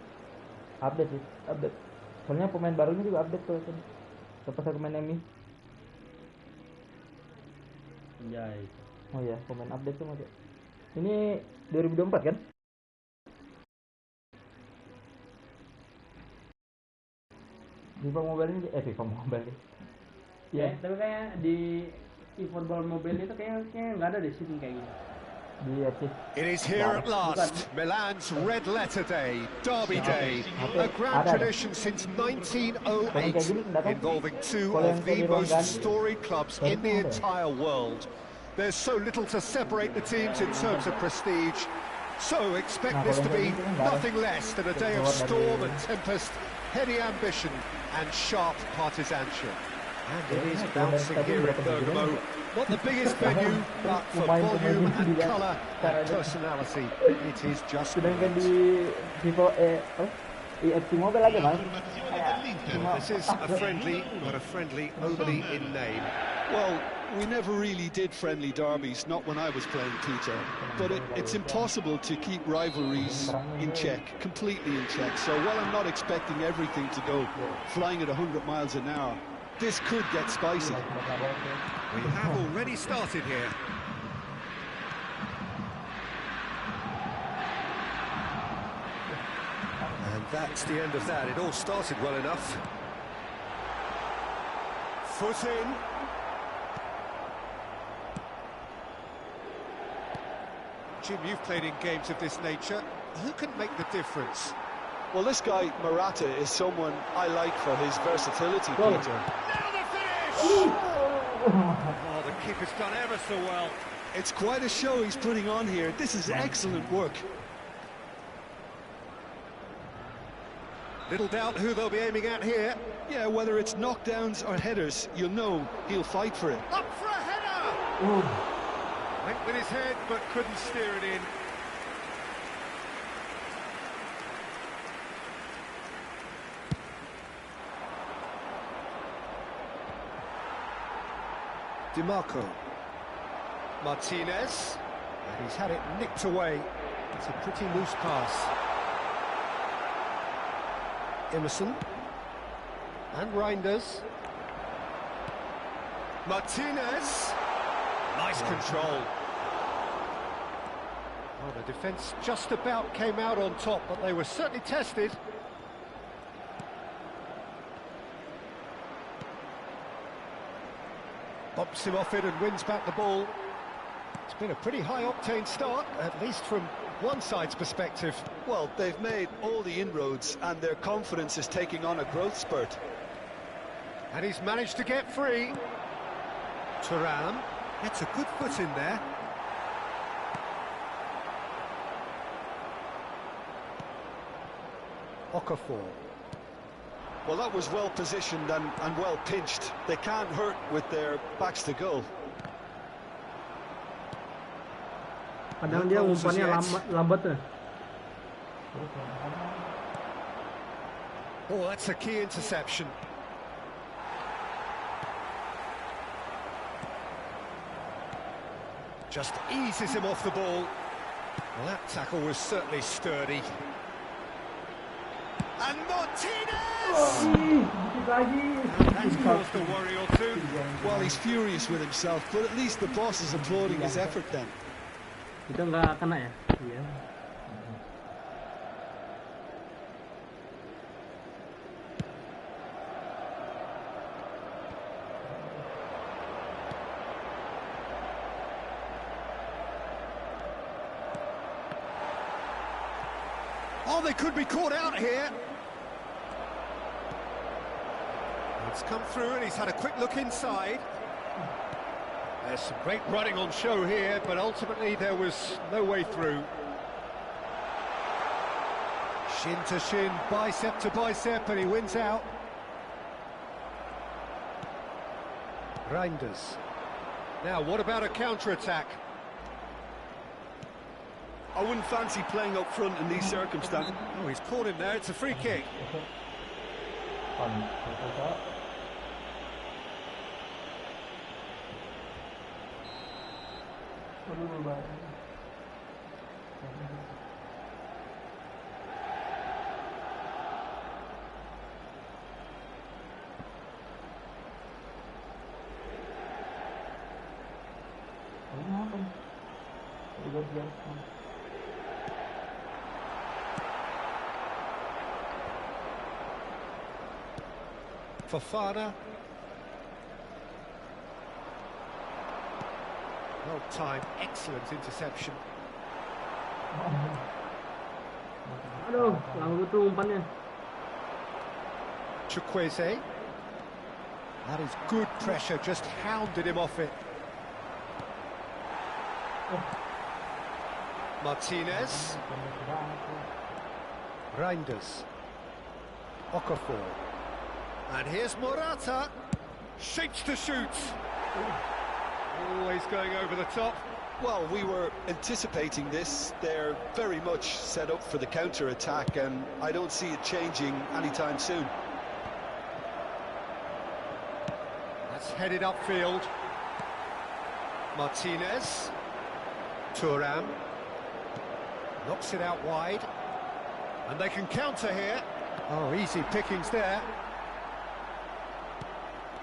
S4: Update sih, update. Soalnya pemain barunya juga update tuh kan. Lepas pemain Emi.
S1: Anjay.
S4: Oh iya, pemain update tuh masuk. Ini 2024 kan? FIFA Mobile ini FIFA Mobile nih.
S1: Ya, tapi kayak di Efootball Mobile itu kayaknya nggak ada deh scene kayak gini.
S4: Di FC.
S2: It is here at last, Milan's Red Letter Day, Derby Day, a grand tradition since 1908, involving two of the most storied clubs in the entire world. There's so little to separate the teams in terms of prestige, so expect this to be nothing less than a day of storm and tempest, heady ambition and sharp partisanship. And it is bouncing here in Bergamo. Not the biggest venue, but for volume and colour and personality, it is just
S4: Sedangkan
S2: great.
S4: di FIFA FC Mobile aja mas.
S2: This is a friendly, but a friendly only in name.
S3: Well, we never really did friendly derbies, not when I was playing, Peter. But it's impossible to keep rivalries in check, completely in check. So while I'm not expecting everything to go flying at 100 miles an hour, this could get spicy.
S2: We have already started here. And that's the end of that. It all started well enough. Foot in. Jim, you've played in games of this nature. Who can make the difference?
S3: Well, this guy, Morata, is someone I like for his versatility, Peter.
S2: Now the finish! Oh, the keeper's done ever so well.
S3: It's quite a show he's putting on here. This is excellent work.
S2: Little doubt who they'll be aiming at here.
S3: Yeah, whether it's knockdowns or headers, you'll know he'll fight for it.
S2: Up for a header! Went with his head, but couldn't steer it in. DiMarco. Martinez. And he's had it nicked away. It's a pretty loose pass. Emerson. And Reinders. Martinez. Nice control. Well, the defence just about came out on top, but they were certainly tested. Bumps him off it and wins back the ball. It's been a pretty high-octane start, at least from one side's perspective.
S3: Well, they've made all the inroads and their confidence is taking on a growth spurt.
S2: And he's managed to get free. Thuram gets a good foot in there. Okafor.
S3: Well, that was well positioned and well pinched. They can't hurt with their backs to goal.
S1: Kadang dia umpannya lambat tuh.
S2: Oh, that's a key interception. Just eases him off the ball. Well, that tackle was certainly sturdy. And Martinez! That's caused a worry or two.
S3: Well, he's furious with himself, but at least the boss is applauding his effort then.
S1: Itu nggak kena ya? Iya.
S2: Oh, they could be caught out here. It's come through and he's had a quick look inside. There's some great running on show here, but ultimately there was no way through. Shin to shin, bicep to bicep, and he wins out. Reinders. Now, what about a counter-attack?
S3: I wouldn't fancy playing up front in these circumstances.
S2: Oh, he's caught him there, it's a free kick. Fofana. Well timed, excellent interception.
S4: Aduh, lama betul umpannya.
S2: Chukwueze. That is good pressure, just hounded him off it. Martinez. Reinders. Okafor. And here's Morata. Shapes to shoot. Always going over the top.
S3: Well, we were anticipating this. They're very much set up for the counter-attack, and I don't see it changing anytime soon.
S2: That's headed upfield. Martinez. Thuram. Knocks it out wide. And they can counter here. Oh, easy pickings there.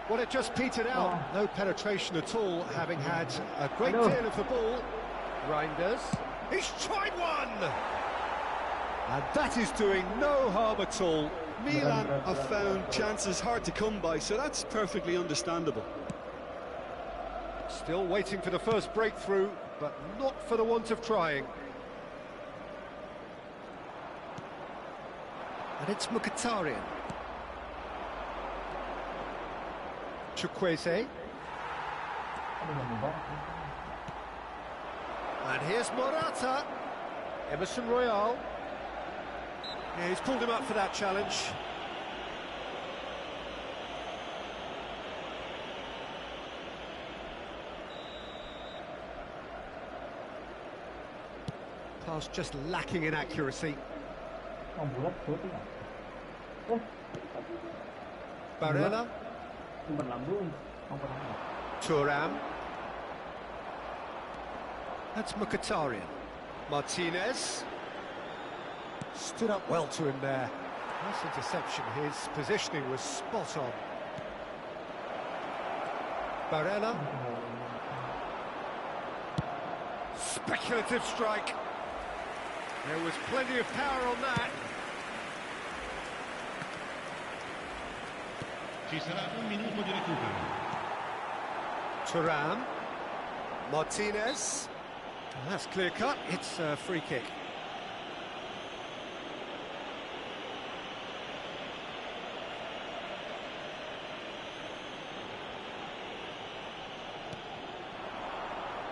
S2: Well, it just petered out. No penetration at all, having had a great deal of the ball. Reinders. He's tried one! And that is doing no harm at all.
S3: Milan have found chances hard to come by, so that's perfectly understandable.
S2: Still waiting for the first breakthrough, but not for the want of trying. And it's Mkhitaryan. Chukwueze. And here's Morata. Emerson Royale. Yeah, he's pulled him up for that challenge. Pass just lacking in accuracy. Barella. Thuram. That's Mkhitaryan. Martinez. Stood up well to him there. Nice interception. His positioning was spot on. Barella. Speculative strike. There was plenty of power on that.
S5: Ci sarà un minuto di recupero.
S2: Thuram. Martinez. And that's clear cut. It's a free kick.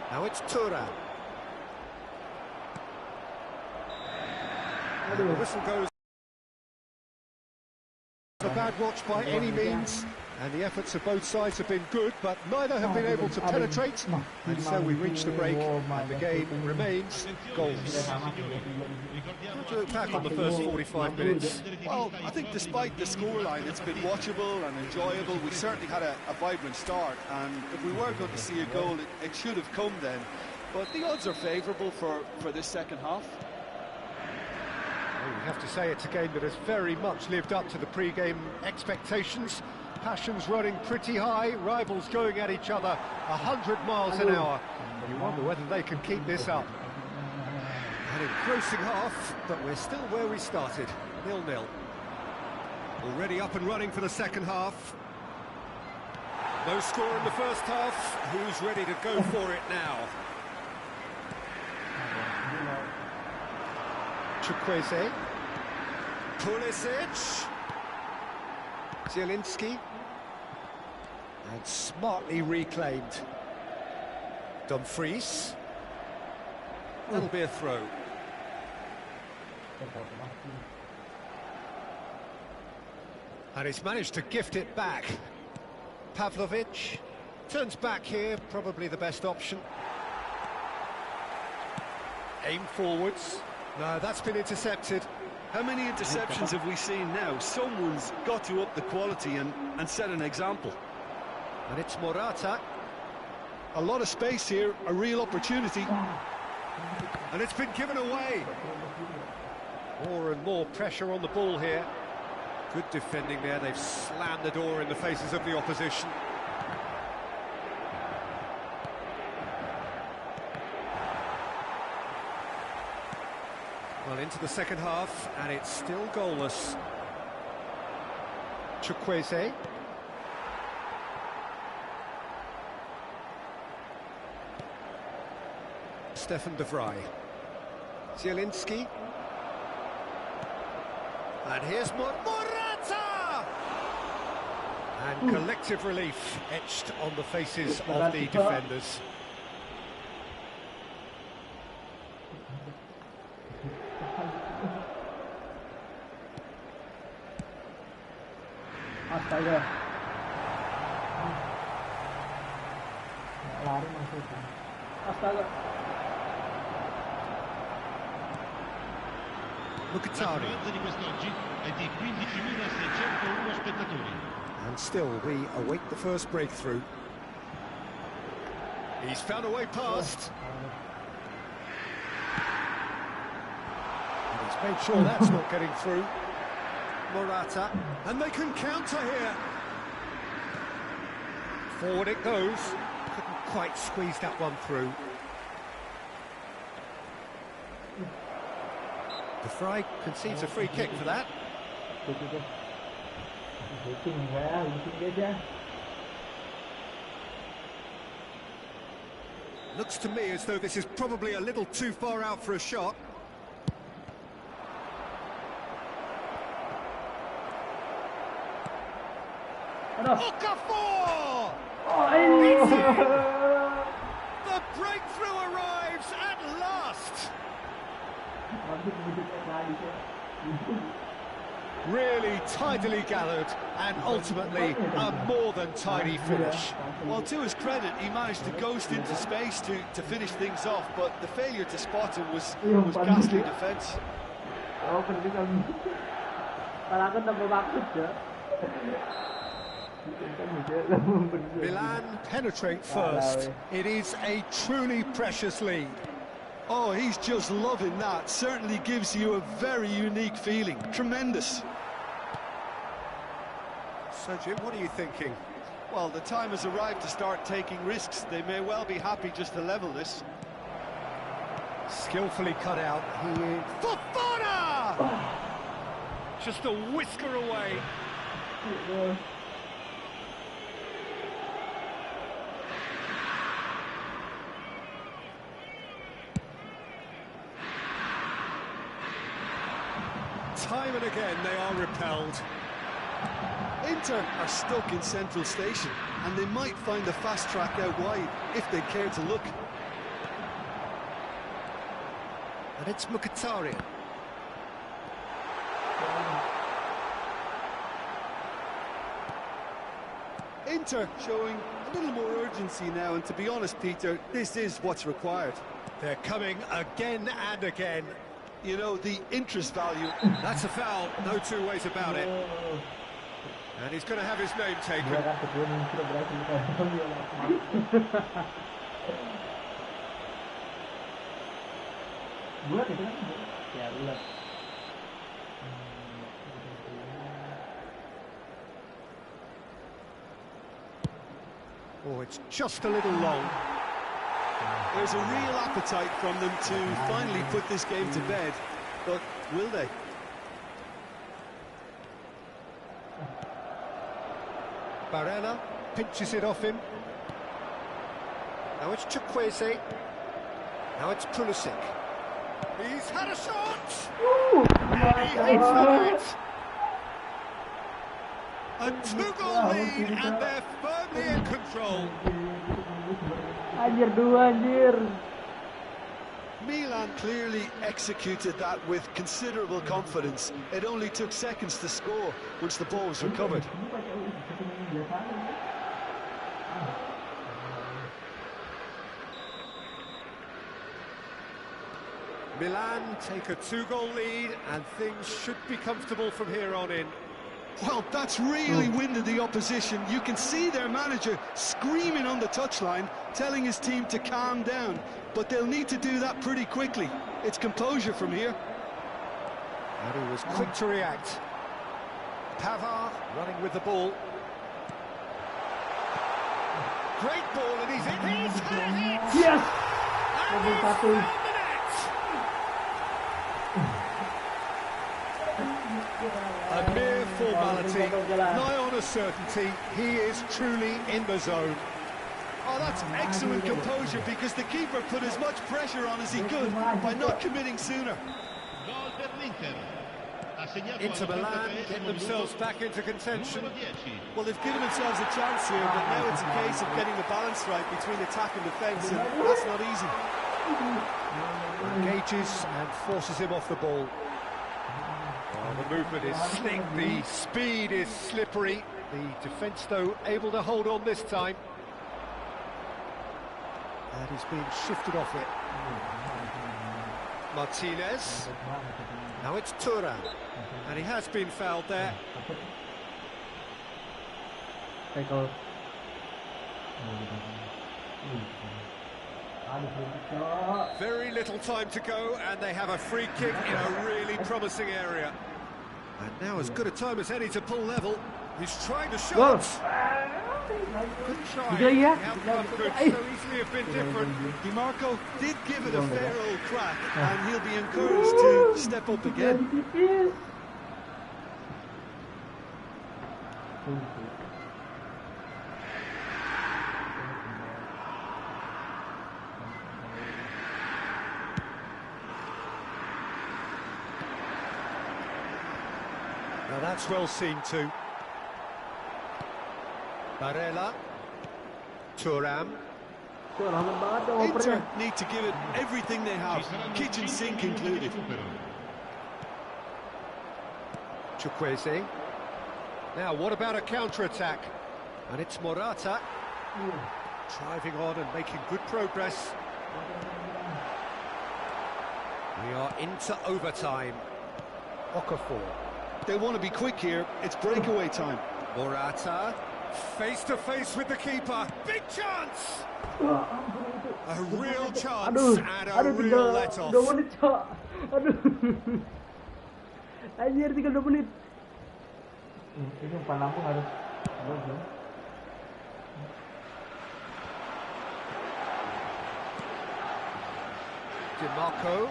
S2: Now it's Thuram. The whistle goes. A bad watch by any means, and the efforts of both sides have been good, but neither have been able to penetrate, and so we reach the break, and the game remains goals. How do you look back on the first 45 minutes?
S3: Well, I think despite the scoreline, it's been watchable and enjoyable. We certainly had a vibrant start, and if we were going to see a goal, it should have come then. But the odds are favourable for this second half.
S2: Well, you have to say it's a game that has very much lived up to the pre-game expectations. Passions running pretty high, rivals going at each other 100 miles an hour. You wonder whether they can keep this up. An engrossing half, but we're still where we started, 0-0. Already up and running for the second half. No score in the first half. Who's ready to go for it now? Chukwueze. Pulisic. Zielinski. And smartly reclaimed. Dumfries. That'll be a throw. And he's managed to gift it back. Pavlovic turns back here, probably the best option. Aim forwards. No, that's been intercepted.
S3: How many interceptions have we seen now? Someone's got to up the quality and set an example.
S2: And it's Morata.
S3: A lot of space here, a real opportunity.
S2: And it's been given away. More and more pressure on the ball here. Good defending there. They've slammed the door in the faces of the opposition. Well, into the second half, and it's still goalless. Chukwueze. Stefan de Vrij. Zielinski. And here's Morata! And collective relief etched on the faces of the defenders.
S4: Astaga. Lari masuk. Astaga.
S2: Mkhitaryan.
S5: L'affluenza di quest'oggi è di 15.601 spettatori.
S2: And still, we await the first breakthrough. He's found a way past. And he's made sure that's not getting through. Morata, and they can counter here. Forward it goes. Couldn't quite squeeze that one through. De Vrij concedes a free kick for that. Looks to me as though this is probably a little too far out for a shot. Okafor! The breakthrough arrives at last! Really tidily gathered, and ultimately a more than tidy finish.
S3: Well, to his credit, he managed to ghost into space to finish things off, but the failure to spot him was ghastly defence.
S2: Milan penetrate first. It is a truly precious lead.
S3: Oh, he's just loving that. Certainly gives you a very unique feeling. Tremendous.
S2: So, Jim, what are you thinking?
S3: Well, the time has arrived to start taking risks. They may well be happy just to level this.
S2: Skillfully cut out. He is... Fofana! Just a whisker away. Time and again they are repelled.
S3: Inter are stuck in Central Station, and they might find the fast track out wide if they care to look.
S2: And it's Mkhitaryan.
S3: Inter showing a little more urgency now, and to be honest, Peter, this is what's required.
S2: They're coming again and again.
S3: You know, the interest value.
S2: That's a foul, no two ways about it. And he's going to have his name taken. Oh, it's just a little long.
S3: There's a real appetite from them to finally put this game to bed, but will they?
S2: Barella pinches it off him. Now it's Chukwueze. Now it's Pulisic. He's had a shot! And he It's the net. A 2-goal lead and they're firmly in control.
S4: Anjir, 2 anjir.
S3: Milan clearly executed that with considerable confidence. It only took seconds to score once the ball was recovered.
S2: Milan take a 2-goal lead and things should be comfortable from here on in.
S3: Well, that's really winded the opposition. You can see their manager screaming on the touchline, telling his team to calm down. But they'll need to do that pretty quickly. It's composure from here.
S2: And he was quick to react. Pavard running with the ball. Great ball and he's in. He's had it!
S4: Yes.
S2: And he's found the net! A mere formality, nigh on a certainty, he is truly in the zone.
S3: Oh, that's excellent composure because the keeper put as much pressure on as he could by not committing sooner.
S5: Gol per l'Inter. Ha segnato
S2: Inter
S5: al
S2: Milan
S5: 93esimo
S2: get themselves
S5: minuto.
S2: back into contention.
S5: Numero 10.
S3: Well, they've given themselves a chance here, but now it's a case of getting the balance right between attack and defence, and that's not easy.
S2: Engages and forces him off the ball. Oh, the movement is slick, the speed is slippery. The defence, though, able to hold on this time. And he's being shifted off it. Martinez. Now it's Thuram. And he has been fouled there.
S4: Tackle.
S2: Very little time to go, and they have a free kick in a really promising area. And now as good a time as any to pull level. He's trying to shot. Good try. The outcome could so easily have been different.
S3: DiMarco did give it a fair old crack, and he'll be encouraged to step up again.
S2: Now that's well seen too. Barella. Thuram.
S3: Inter need to give it everything they have, kitchen sink included.
S2: Chukwueze. Now what about a counter-attack? And it's Morata. Driving on and making good progress. We are into overtime. Okafor.
S3: They want to be quick here, it's breakaway time.
S2: Morata, face to face with the keeper. Big chance! A real chance and a real let-off.
S4: 2 menit, Cok. Aduh. Anjir, tinggal 2 menit. Ini umpan Lampung harus bagus.
S2: DiMarco.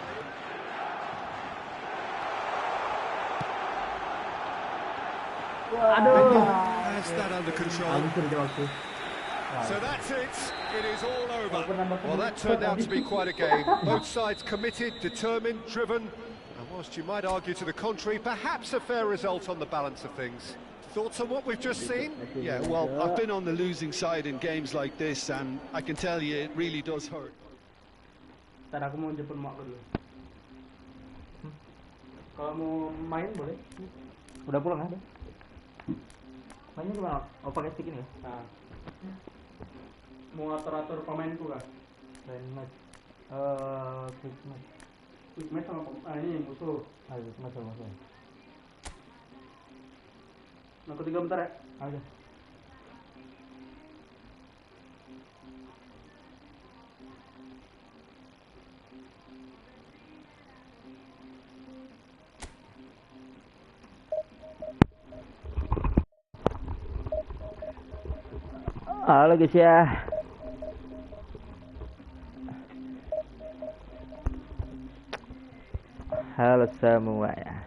S2: Has that under control. So that's it. It is all over. Well, that turned out to be quite a game. Both sides committed, determined, driven. And whilst you might argue to the contrary, perhaps a fair result on the balance of things. Thoughts on what we've just seen?
S3: Yeah, well, I've been on the losing side in games like this, and I can tell you it really does hurt.
S4: Ntar aku mau jemput mak dulu. Kalau mau main boleh. Udah pulang ada. Mainnya gimana? Oh, pakai stick ini ya? Nah. Mau atur-atur pemainku kah? Main match. Quick match. Quick match sama ini musuh. Quick match sama musuh. Aku tinggal bentar ya. Aja. Halo guys ya. Halo semua ya.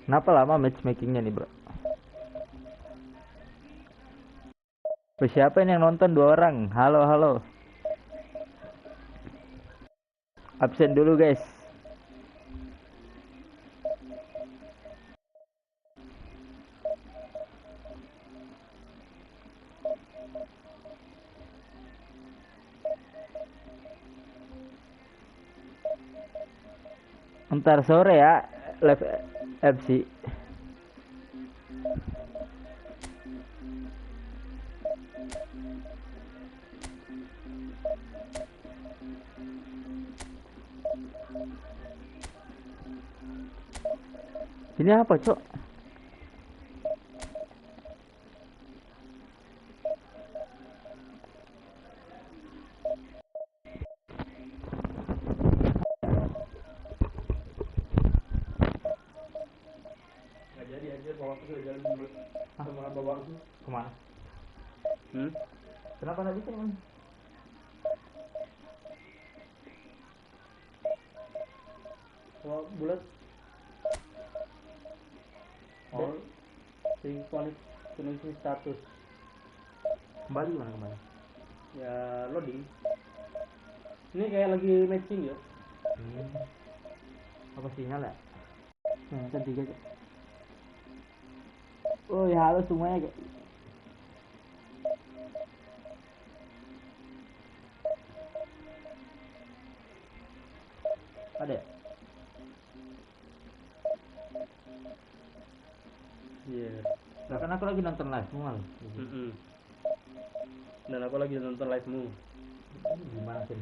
S4: Kenapa lama matchmakingnya nih bro? Siapa ini yang nonton 2 orang? Halo halo. Absen dulu guys. Ntar sore ya live FC. Ini apa, Cok?
S1: Nggak jadi aja bawa ke jalan dulu. Sama bawa
S4: Kemana? Kenapa nggak bisa, Bang?
S1: kalau bulat. Oh, sinkronisasi status.
S4: Kembali mana kembali?
S1: Ya loading. Ini kayak lagi matching ya.
S4: Apa sinyal ya? Nah, kan 3 aja. Oh ya, halo semuanya. Ada ya?
S1: Iya.
S4: Nah, kan aku lagi nonton live semua loh.
S1: Dan aku lagi nonton live-mu.
S4: Gimana sih?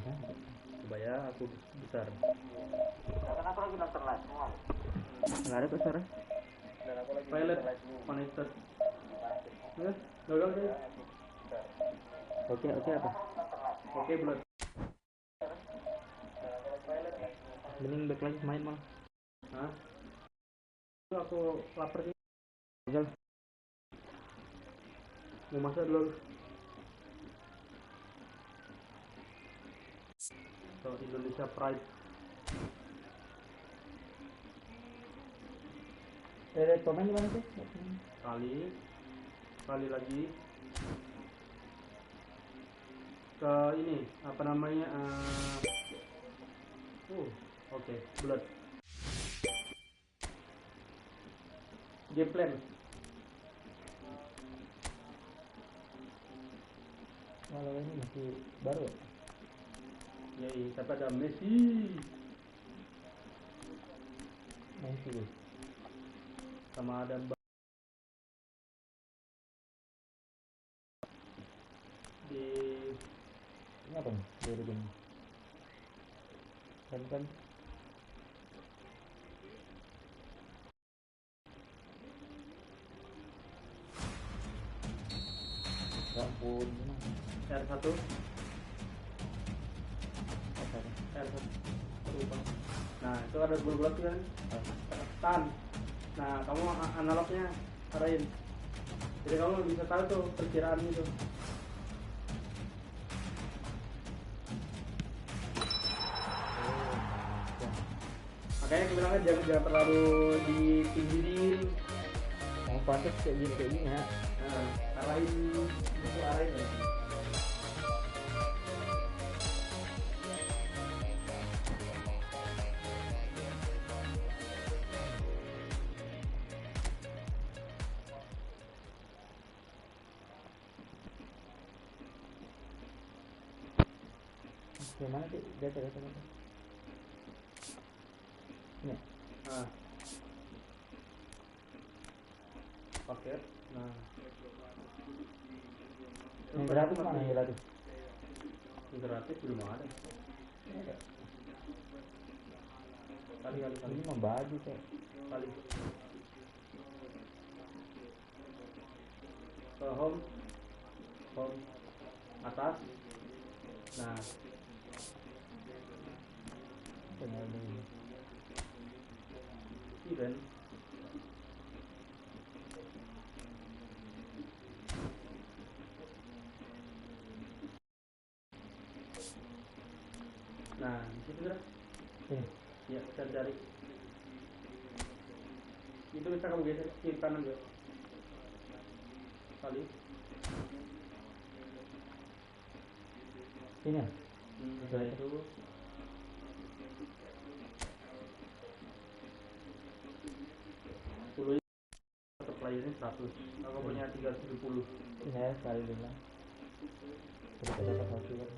S1: Coba ya, aku besar.
S4: Nah, kan aku lagi nonton live semua loh. Nggak ada kok suara.
S1: Dan aku lagi nonton live-mu. Connected. Ya, gagal deh.
S4: Oke apa?
S1: Oke, bulat.
S4: Mending back lagi main malah.
S1: Hah? Aku lapar sih.
S4: Gagal.
S1: Mau masak dulu. So, Indonesia Pride.
S4: Komen di mana sih?
S1: Kali lagi ke ini apa namanya oke, bulat. Game plan.
S4: Malah ini masih baru ya?
S1: Yai, tapi ada Messi.
S4: Masih.
S1: Sama ada di
S4: Ini apa nih? Dari game. Kan. Ya ampun,
S1: R1.
S4: apa ya?
S1: R1. Nah, itu ada gol-gol kan? Tan. Nah, kamu analognya arahin. Jadi kamu bisa tahu tuh perkiraan itu. Makanya aku bilangnya jangan terlalu dipinggirin.
S4: Yang pantas kayak gini ya.
S1: Nah, arahin ya.
S4: Gimana sih? Data. Ini.
S1: Nah, paket. Nah,
S4: Yang gratis mana yang gratis?
S1: gratis belum ada. Kali.
S4: Ini mah baju kayak.
S1: Kali. Ke home atas. Nah, event. Nah, di situ kan?
S4: Ini.
S1: Ya, kita cari. Itu bisa kamu geser kiri kanan ya. Kali.
S4: Ini ya?
S1: Setelah itu 100. Aku punya 370.
S4: Ya sekali dulu. Kita dapat satu kan.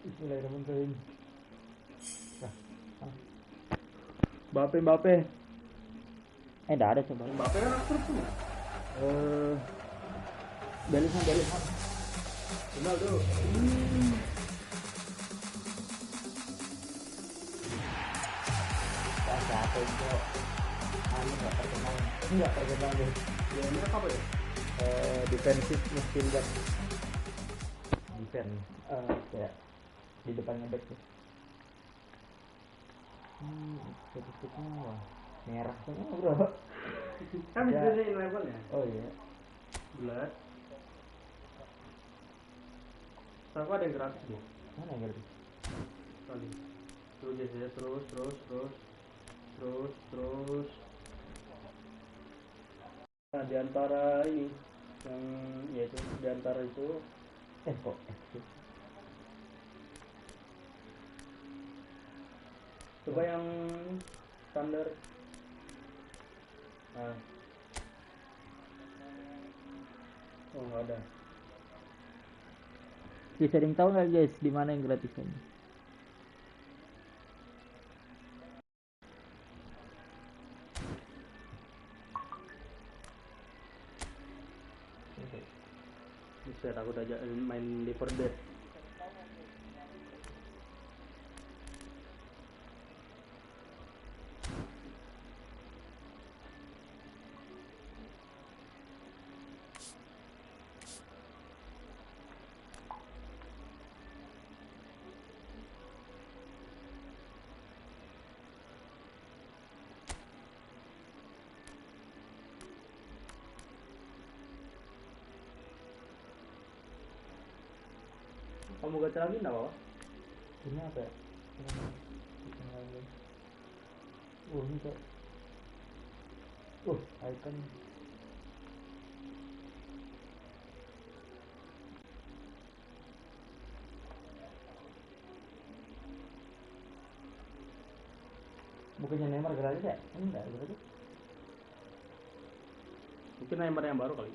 S4: Bismillahirrahmanirrahim. Mbappe. Enggak ada coba.
S1: Mbappe kan aktor tuh.
S4: Belisan.
S1: Ronaldo.
S4: Siapa itu? Enggak terkenal deh.
S1: Ya ini apa ya?
S4: Defensif midfielder. Defense. Kayak di depannya back tuh. Statistiknya wah merah semua bro.
S1: Kan bisa dari level ya.
S4: Oh iya.
S1: Bulat. Aku ada yang gratis deh.
S4: Mana yang gratis?
S1: Kali. Terus ya, terus. Nah, di antara ini yang yaitu di antara itu
S4: Kok sih?
S1: coba yang standar. Nah. Oh, nggak ada.
S4: Bisa ada yang tahu nggak guys di mana yang gratisan?
S1: Bisa aku udah main di Dead. Kamu gacha lagi enggak, Pak?
S4: Ini apa ya? Ini kok. Icon. Bukannya Neymar gratis ya? Enggak, gratis.
S1: Mungkin Neymar yang baru kali.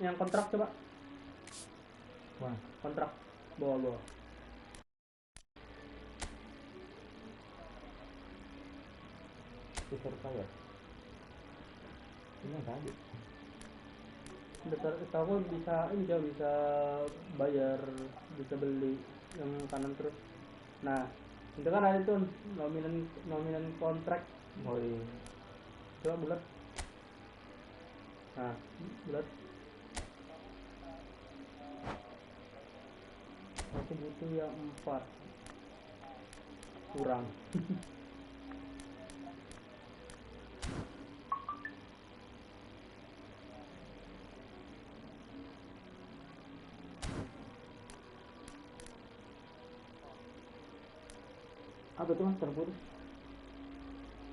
S1: Yang kontrak coba.
S4: Wah,
S1: Kontrak bawa.
S4: Super kaya. Ini tadi.
S1: Tahu bisa ini dia bisa bayar, bisa beli yang kanan terus. Nah, itu kan ada tuh nominan kontrak.
S4: Oh iya.
S1: Coba bulat. Nah, bulat. Aku butuh yang 4 kurang.
S4: Apa tuh mas terputus?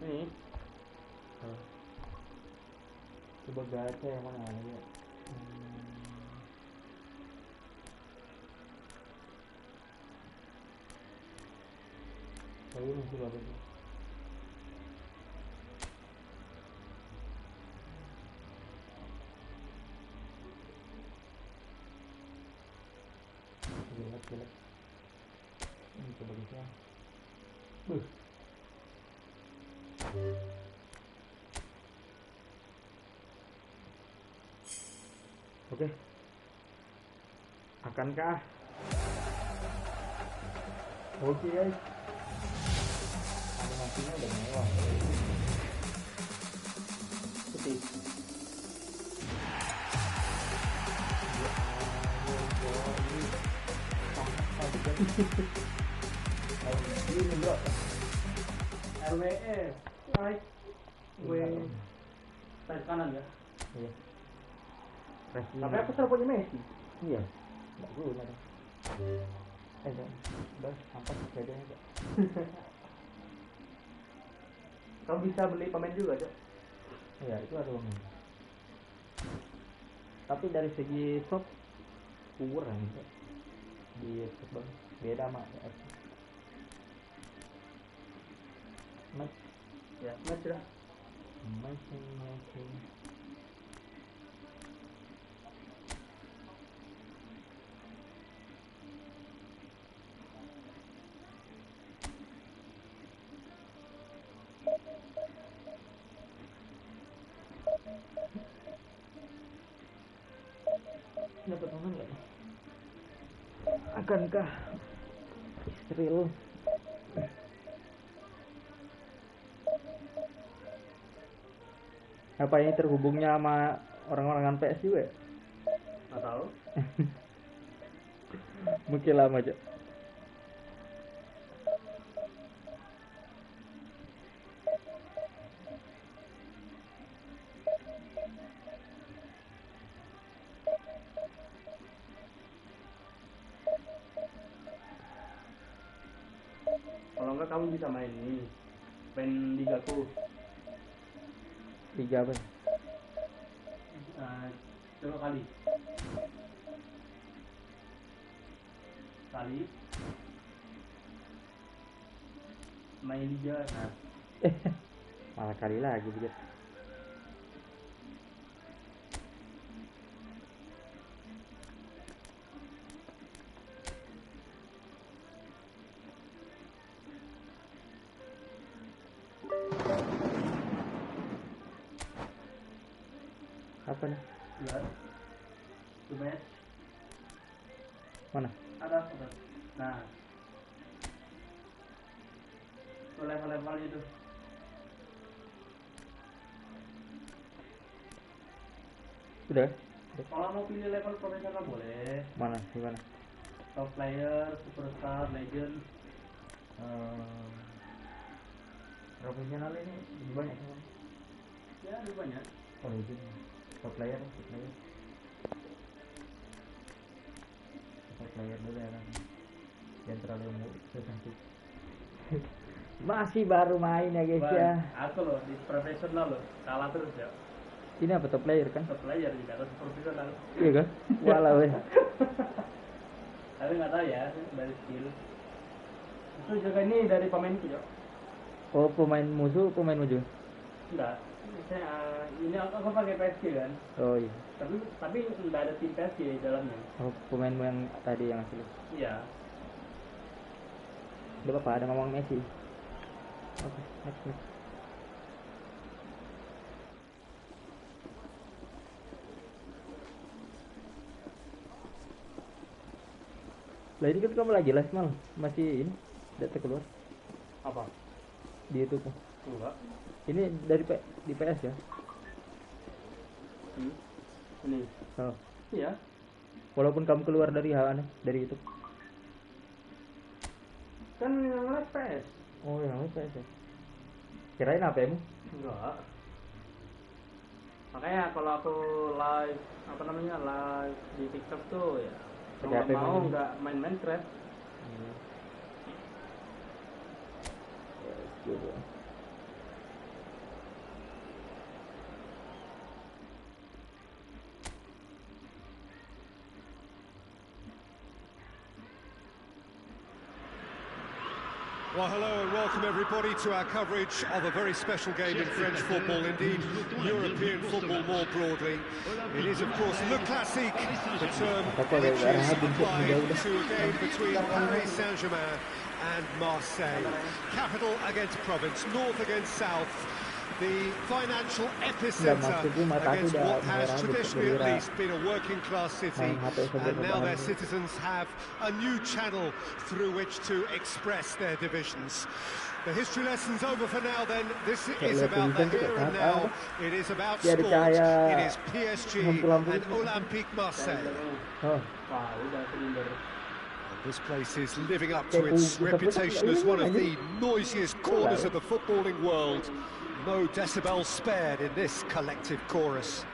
S1: Ini
S4: Coba gacha yang mana ya? Ini masih bagus. Jelek. Ini coba bisa. Oke. Akankah? Oke guys. Animasinya udah mewah.
S1: putih.
S4: Ini bro.
S1: RWE right sayap kanan ya.
S4: Iya.
S1: Tapi aku selalu punya Messi.
S4: Iya. Enggak guna dong. Bas, sampai bedanya Cok.
S1: Kamu bisa beli pemain juga, Cok.
S4: Iya, itu ada uangnya. Tapi dari segi shop kurang Cok. Di Efootball beda sama Match.
S1: Ya, match lah.
S4: Matching. Dapat mana nggak? Akankah Israel apa ini terhubungnya sama orang-orangan PS juga ya?
S1: Nggak tahu.
S4: Mungkin lama aja.
S1: Kalau enggak kamu bisa main ini, main ligaku.
S4: Liga apa?
S1: Coba kali main liga. Nah,
S4: Malah kali lagi begitu. Apa nih?
S1: lihat tuh match
S4: Mana?
S1: ada apa? Nah, tuh level-level itu.
S4: Udah?
S1: Kalau mau pilih level profesional boleh.
S4: Mana? Gimana?
S1: Top player, superstar, legend.
S4: Profesional ini lebih banyak kan?
S1: Ya, ada banyak.
S4: Oh itu top player dulu ya kan, jangan terlalu susah sih. Masih baru main ya guys ya.
S1: Aku loh di profesional loh kalah terus ya.
S4: Ini apa top player kan?
S1: Top player juga harus profesional.
S4: Iya kan? Walau ya.
S1: Tapi nggak tahu ya dari skill. Itu juga ini dari pemainku ya.
S4: Oh pemain musuh
S1: Enggak. Saya ini aku pakai PSG kan.
S4: Oh iya.
S1: Tapi nggak ada tim PSG di dalamnya.
S4: Oh pemainmu yang tadi yang asli.
S1: Iya.
S4: Udah apa ada ngomong Messi. Oke, next. Lah ini kan kamu lagi les mal, masih ini data keluar
S1: Apa?
S4: di YouTube.
S1: Enggak.
S4: Ini dari di PS ya?
S1: Ini.
S4: Oh.
S1: Iya.
S4: Walaupun kamu keluar dari dari YouTube.
S1: Kan yang live PS.
S4: Oh yang PS ya. Kirain apa emu?
S1: Enggak. Makanya kalau aku live live di TikTok tuh ya
S4: Pakai HP
S1: mau
S4: main.
S1: nggak main Minecraft.
S2: Well, hello and welcome everybody to our coverage of a very special game in French football, indeed European football more broadly. It is, of course, Le Classique, the term which is applied to a game between Paris Saint-Germain and Marseille. Capital against province, north against south. The financial epicenter against what has traditionally at least been a working-class city, and now their citizens have a new channel through which to express their divisions. The history lesson's over for now then. This is about the here and now. It is about sport. It is PSG and Olympique Marseille. This place is living up to its reputation as one of the noisiest corners of the footballing world. No decibels spared in this collective chorus.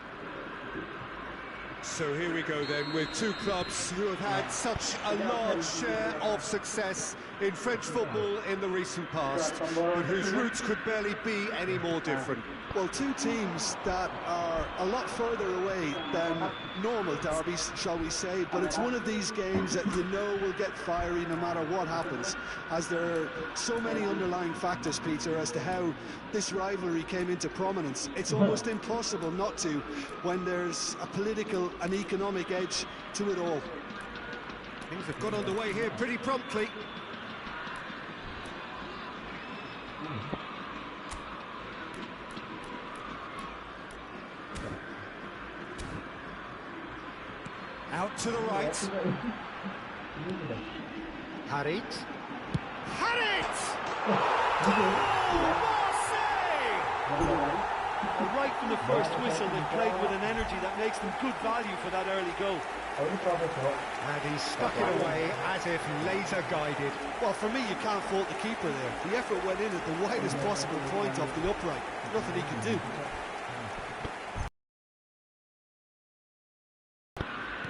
S2: So here we go then with two clubs who have had such a large share of success in French football in the recent past, but whose roots could barely be any more different.
S3: Well, two teams that are a lot further away than normal derbies, shall we say, but it's one of these games that you know will get fiery no matter what happens, as there are so many underlying factors, Peter, as to how this rivalry came into prominence. It's almost impossible not to when there's a political and economic edge to it all.
S2: Things have got underway here pretty promptly. Out to the right. Harit. Harit!
S5: Right from the first whistle, they played with an energy that makes them good value for that early goal.
S2: And he stuck it away as if laser guided.
S3: Well, for me, you can't fault the keeper there. The effort went in at the widest possible point off the upright. Nothing he can do.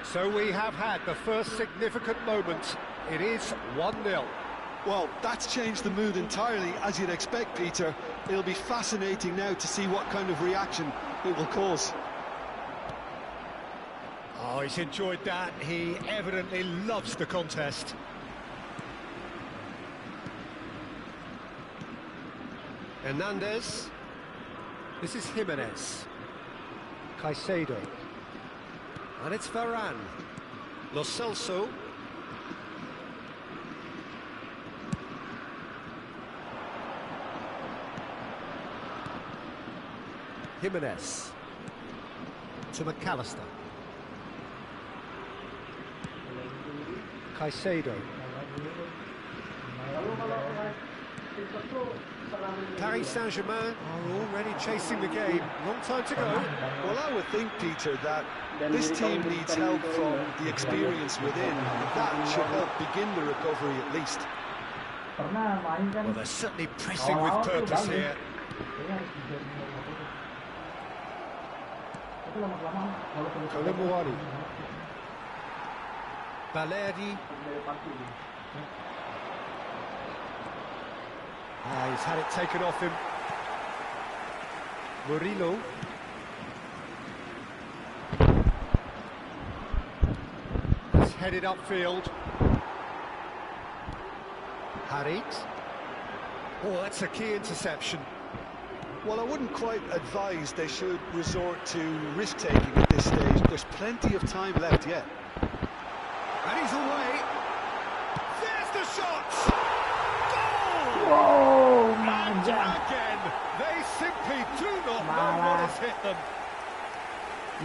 S2: So we have had the first significant moment. It is 1-0.
S3: Well, that's changed the mood entirely, as you'd expect, Peter. It'll be fascinating now to see what kind of reaction it will cause.
S2: Oh, he's enjoyed that. He evidently loves the contest. Hernandez. This is Jimenez. Caicedo. And it's Varane. Lo Celso. Jimenez. To McAllister. Caicedo. Paris Saint-Germain are already chasing the game. Long time to go.
S3: Well, I would think, Peter, that this team needs help from the experience within. That should help begin the recovery at least.
S2: Well, they're certainly pressing with purpose here. Koulibaly. Balerdi. He's had it taken off him. Murillo. He's headed upfield. Harit. Oh, that's a key interception.
S3: Well, I wouldn't quite advise they should resort to risk-taking at this stage. There's plenty of time left yet.
S2: And he's away. There's the shot! Goal!
S4: Oh,
S2: And again, they simply do not know what has hit them.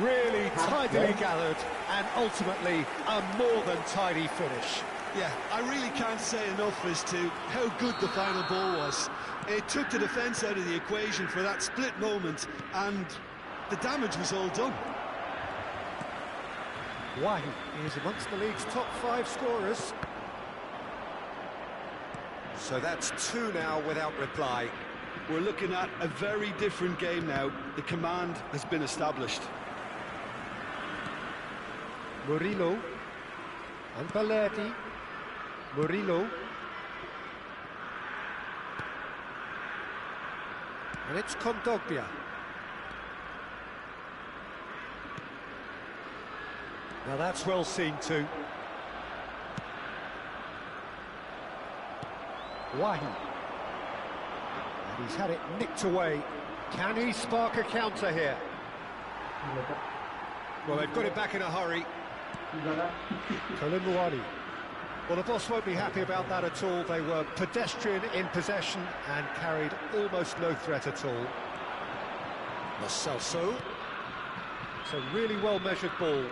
S2: Really tidily gathered, and ultimately a more than tidy finish.
S3: Yeah, I really can't say enough as to how good the final ball was. It took the defence out of the equation for that split moment, and the damage was all done.
S2: Wahi is amongst the league's top 5 scorers. So that's 2 now without reply.
S3: We're looking at a very different game now. The command has been established.
S2: Murillo and Balerdi. Murillo. And it's Kondogbia. Now that's well seen too. Wahi. And he's had it nicked away. Can he spark a counter here? Well, they've got it back in a hurry. Koulibaly. Well, the boss won't be happy about that at all. They were pedestrian in possession and carried almost no threat at all. Lo Celso. It's a really well-measured ball.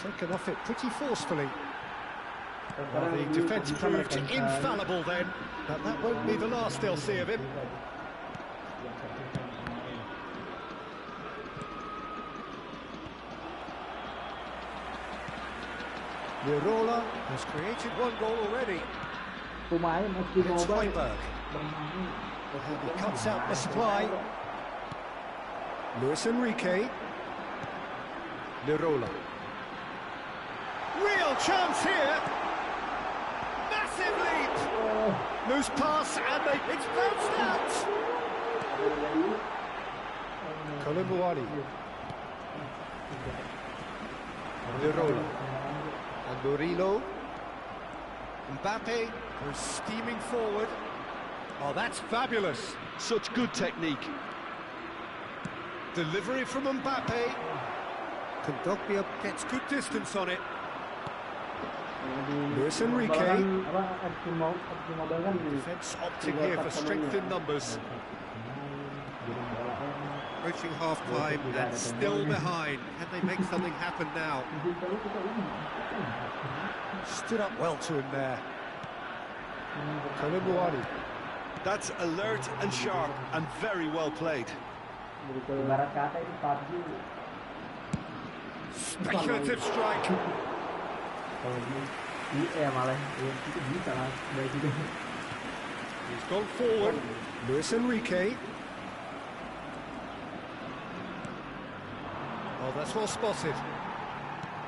S2: Taken off it pretty forcefully. Well, the defence proved infallible then, but that won't be the last they'll see of him. Lirola has created 1 goal already. It's Højbjerg. He cuts out the supply. Luis Enrique. Lirola. Real chance here. Massive leap. Loose pass and it's bounced out. Colomboani. Lirola. And Murillo. Mbappe goes steaming forward. Oh, that's fabulous.
S3: Such good technique.
S2: Delivery from Mbappe. Kondogbia gets good distance on it. Luis Enrique. Defence opting here for strength in numbers. Approaching half-time and still behind. Can they make something happen now? Stood up well to him there. Colomboani.
S3: That's alert and sharp and very well played.
S2: Speculative strike. He's gone forward. Luis Enrique. Oh, that's well spotted.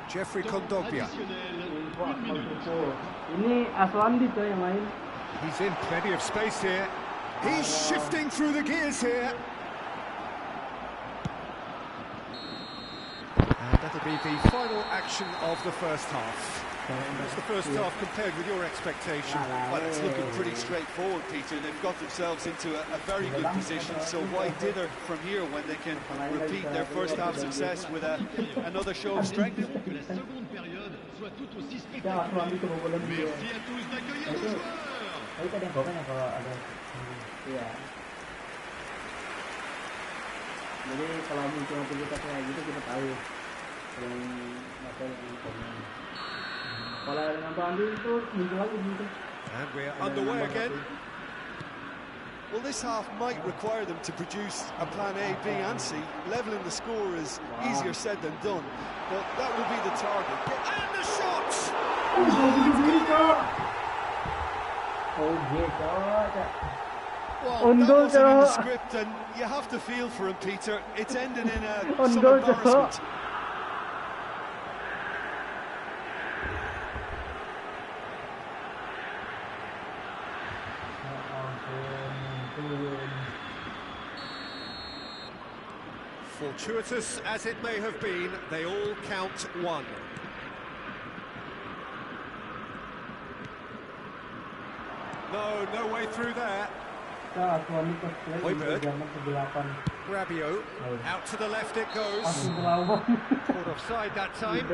S2: Jeffrey Kondogbia.
S4: Ini Aswandi tuh yang main.
S2: He's in plenty of space here. He's shifting through the gears here. And that'll be the final action of the first half. That's the first half compared with your expectation.
S3: Well, it's looking pretty straightforward, Peter. They've got themselves into a very good position, so why dither from here when they can repeat their first half success with another show of strength?
S4: Jadi kalau muncul aktivitas kayak gitu kita tahu yang apa yang komen. Kalau yang Andi itu muncul lagi gitu.
S2: And we're underway again.
S3: Well, this half might require them to produce a plan A, B and C. Levelling the score is easier said than done, but that will be the target.
S2: And the shots!
S4: Oh, gitu.
S3: Well, that wasn't in the script, and you have to feel for him, Peter. It's ended in some embarrassment.
S2: Fortuitous as it may have been, they all count one. No way through there. Hoiberg. Rabiot. Out to the left it goes. Caught offside that time.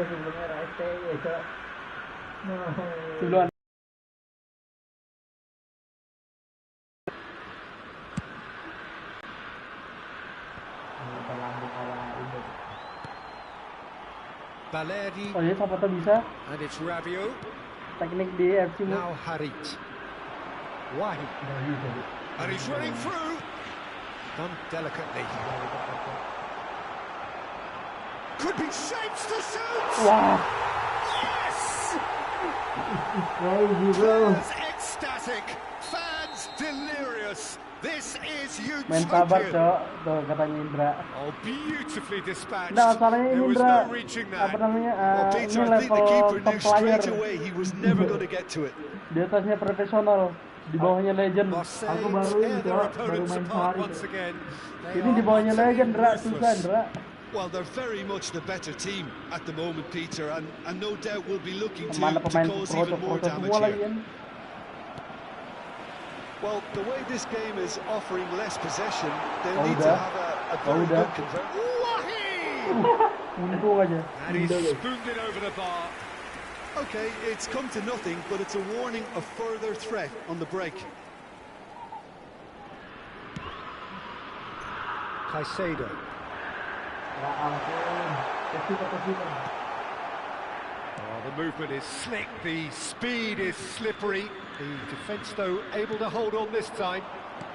S2: Baleri.
S4: Oh ya, siapa tuh bisa?
S2: And it's Rabiot.
S4: Teknik di FC
S2: Now Harit. Wahid. And he's running through. Done delicately. Could be shapes to shoot.
S4: Wah.
S2: Yes!
S4: Crazy, bro.
S2: Fans ecstatic. Fans delirious. This is
S4: Main sabar,
S2: utopian.
S4: Cok. Tuh katanya Indra.
S2: Oh, beautifully dispatched.
S4: Nah, masalahnya
S2: There was
S4: Indra.
S2: no reaching
S4: Apa
S2: that.
S4: namanya?
S3: Well,
S4: Ini
S3: Peter, I think the
S4: level
S3: keeper
S4: top
S3: knew
S4: player.
S3: straight away he was never going to get to it.
S4: Di atasnya profesional, di bawahnya legend.
S2: Marseille
S4: Aku baru ini,
S2: tear their
S4: Cok. Baru
S2: opponents
S4: main
S2: apart
S4: sehari.
S2: once again. They
S4: Ini di
S2: are
S4: bawahnya
S2: utterly
S4: legend, Indra. Susah,
S2: ruthless.
S4: Indra.
S3: Well, they're very much the better team at the moment, Peter, and no doubt will be looking to
S4: Mana pemain
S3: cause even more
S4: pro
S3: damage
S4: semua lagi
S3: here.
S4: kan?
S3: Well, the way this game is offering less possession, they'll
S4: Oh,
S3: need to
S4: udah.
S3: have a
S4: Oh,
S3: very
S4: udah.
S3: good conversion.
S4: Untung aja.
S2: And he's spooned it over the bar.
S3: Okay, it's come to nothing, but it's a warning of further threat on the break.
S2: Caicedo.
S4: Ya ampun. Keeper.
S2: Oh, the movement is slick, the speed is slippery. The defence, though, able to hold on this time.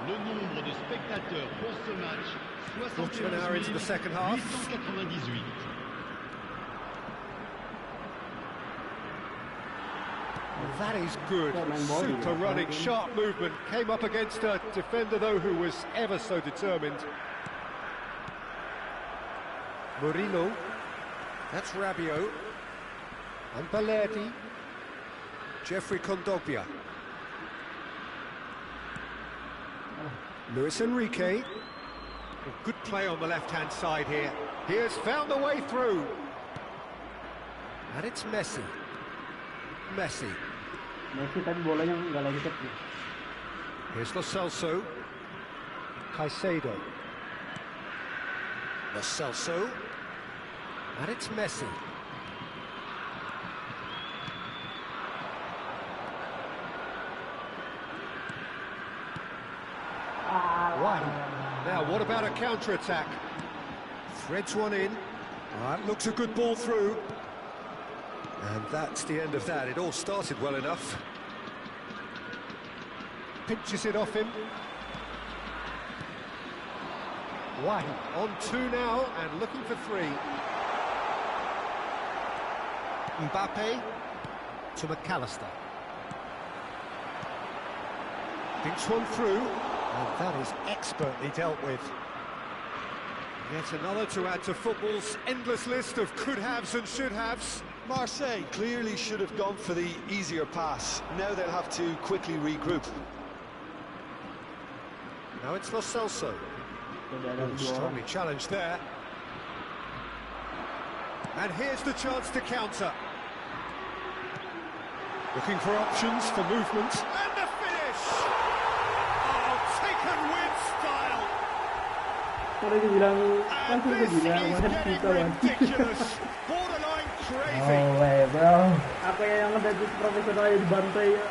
S6: Le nombre de spectateurs pour ce match,
S2: Quarter of an hour into the second half.
S6: 898.
S2: Well, that is good.
S4: main ball
S2: Super
S4: juga.
S2: running, sharp movement. Came up against a defender, though, who was ever so determined. Murillo. That's Rabiot. And Balerdi. Jeffrey Kondogbia. Luis Enrique. Good play on the left-hand side here. He has found the way through. And it's Messi. Messi.
S4: Messi tapi bolanya nggak lagi cepet.
S2: Here's Lo Celso. Caicedo. Lo Celso. And it's Messi. Right. Now, what about a counter-attack? Threads one in. That looks a good ball through. And that's the end of that. It all started well enough. Pinches it off him. One. On two now, and looking for three. Mbappe to McAllister. Pinch one through, and that is expertly dealt with. Yet another to add to football's endless list of could-haves and should-haves.
S3: Marseille clearly should have gone for the easier pass. Now they'll have to quickly regroup.
S2: Now it's Lo Celso. Strongly challenged there. And here's the chance to counter. Looking for options for movement. And the finish! Oh, taken with style!
S4: Kalau dia bilang, kan
S2: And
S4: sudah
S2: this
S4: bilang,
S2: is
S4: mana
S2: getting
S4: kita kan.
S2: ridiculous. Borderline crazy.
S4: Oh, way, bro. Apa yang ada di profesional yang dibantai ya?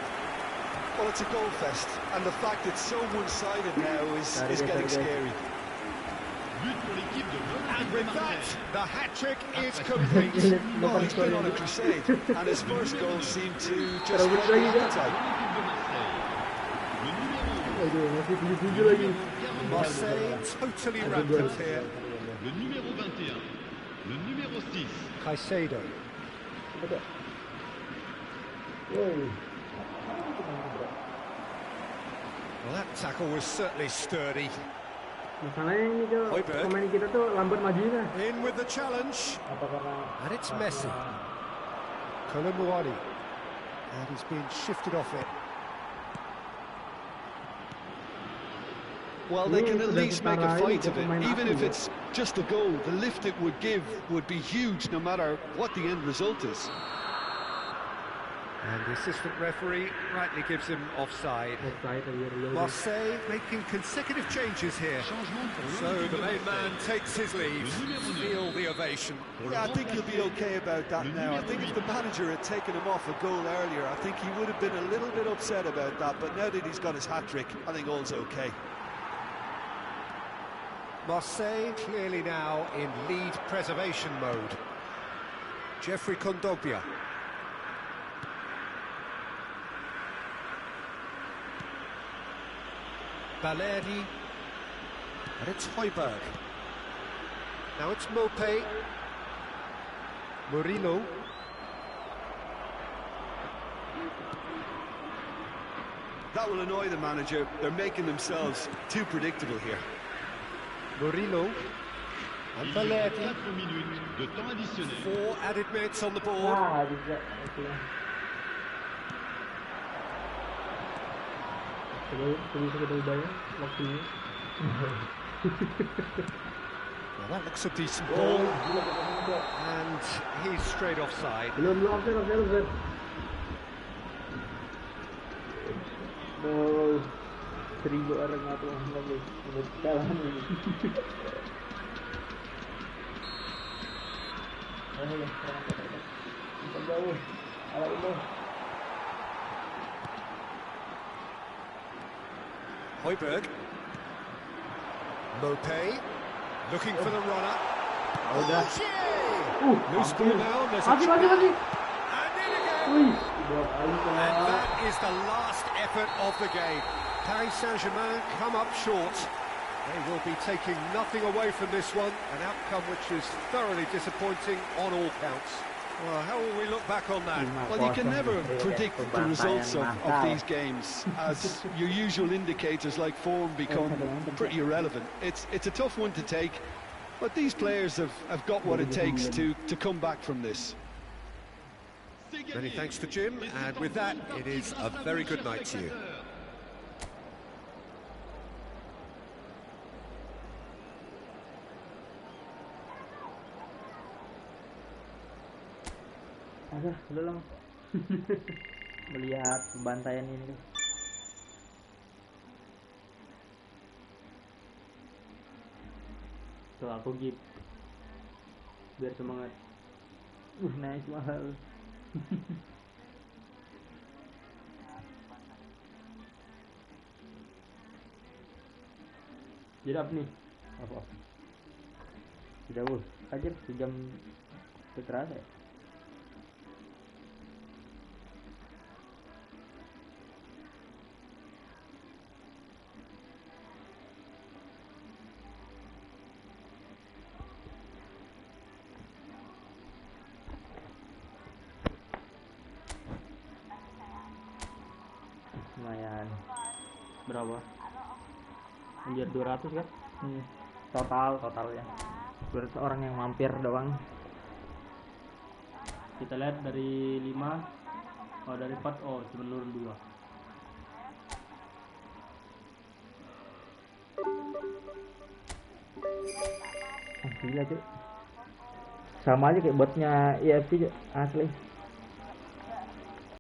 S3: Well, it's a goal fest, and the fact it's so one-sided now is getting scary.
S6: But pour l'équipe de
S2: And
S6: l'Olympique
S2: with
S6: de
S2: that,
S6: Marseille.
S2: the hat-trick is complete.
S3: Oh, he's been on a crusade, and his first goal seemed to just
S4: Terus
S3: whet the
S4: lagi, ya?
S3: appetite.
S6: L'Olympique de Marseille. Le numéro
S4: Aduh, masih 7 lagi.
S2: Marseille totally rampant here.
S6: Le numéro 21. Le numéro 6.
S2: Caicedo.
S4: Wow.
S2: Well, that tackle was certainly sturdy.
S4: Masalahnya ini tuh
S2: Højbjerg.
S4: pemain kita tuh lambat majunya.
S2: In with the challenge.
S4: Apa karena
S2: And it's Messi. Colomboani. And he's been shifted off it.
S3: Well, they can at least make a fight of it, even if it's just a goal. The lift it would give would be huge, no matter what the end result is.
S2: And the assistant referee rightly gives him offside.
S4: offside tadi.
S2: Marseille making consecutive changes here.
S6: Changement pour
S2: So
S6: l'Olympique
S2: the
S6: de
S2: main man
S6: Marseille.
S2: takes his leave. Feel the ovation.
S3: Yeah, I think he'll be okay about that now. I think if the manager had taken him off a goal earlier, I think he would have been a little bit upset about that. But now that he's got his hat-trick, I think all's okay.
S2: Marseille clearly now in lead preservation mode. Jeffrey Kondogbia. Balerdi. And it's Højbjerg. Now it's Mopé. Murillo.
S3: That will annoy the manager. They're making themselves too predictable here.
S2: Murillo. And Balerdi.
S6: 4 minutes de temps additionnel.
S2: 4 added minutes on the board.
S4: Ah, bisa. Oke. Coba kita bayar waktunya.
S2: Well, that looks a decent ball.
S4: Oh,
S2: And he's straight offside.
S4: belum offside. Oh, 1000 orang atau lagi. Udah kalah nih. Ayo ya, kita jauh. Ayo.
S2: Højbjerg. Mopé. Looking for the runner.
S4: Oh, udah.
S2: Loose ball now. There's a
S4: Masih.
S2: and in again.
S4: Wih, 2 kali
S2: And
S4: kena.
S2: that is the last effort of the game. Paris Saint-Germain come up short. They will be taking nothing away from this one, an outcome which is thoroughly disappointing on all counts. Well, how will we look back on that?
S3: Well, you can never predict the results of these games, as your usual indicators like form become pretty irrelevant. It's a tough one to take, but these players have got what it takes to come back from this.
S2: Many thanks to Jim, and with that, it is a very good night to you.
S4: udah lah. Melihat pembantaian ini.
S1: Tuh aku gip biar semangat.
S4: Nice mahal.
S1: Jadi apa nih?
S4: Apa? Jauh aja sejam terasa ya. Lumayan.
S1: Berapa? Anjir 200 kan?
S4: Totalnya 200 orang yang mampir doang.
S1: Kita lihat dari 5. Oh dari 4. Oh cuma nurun 2.
S4: Gila cuy, sama aja kayak botnya IFC cuy, asli.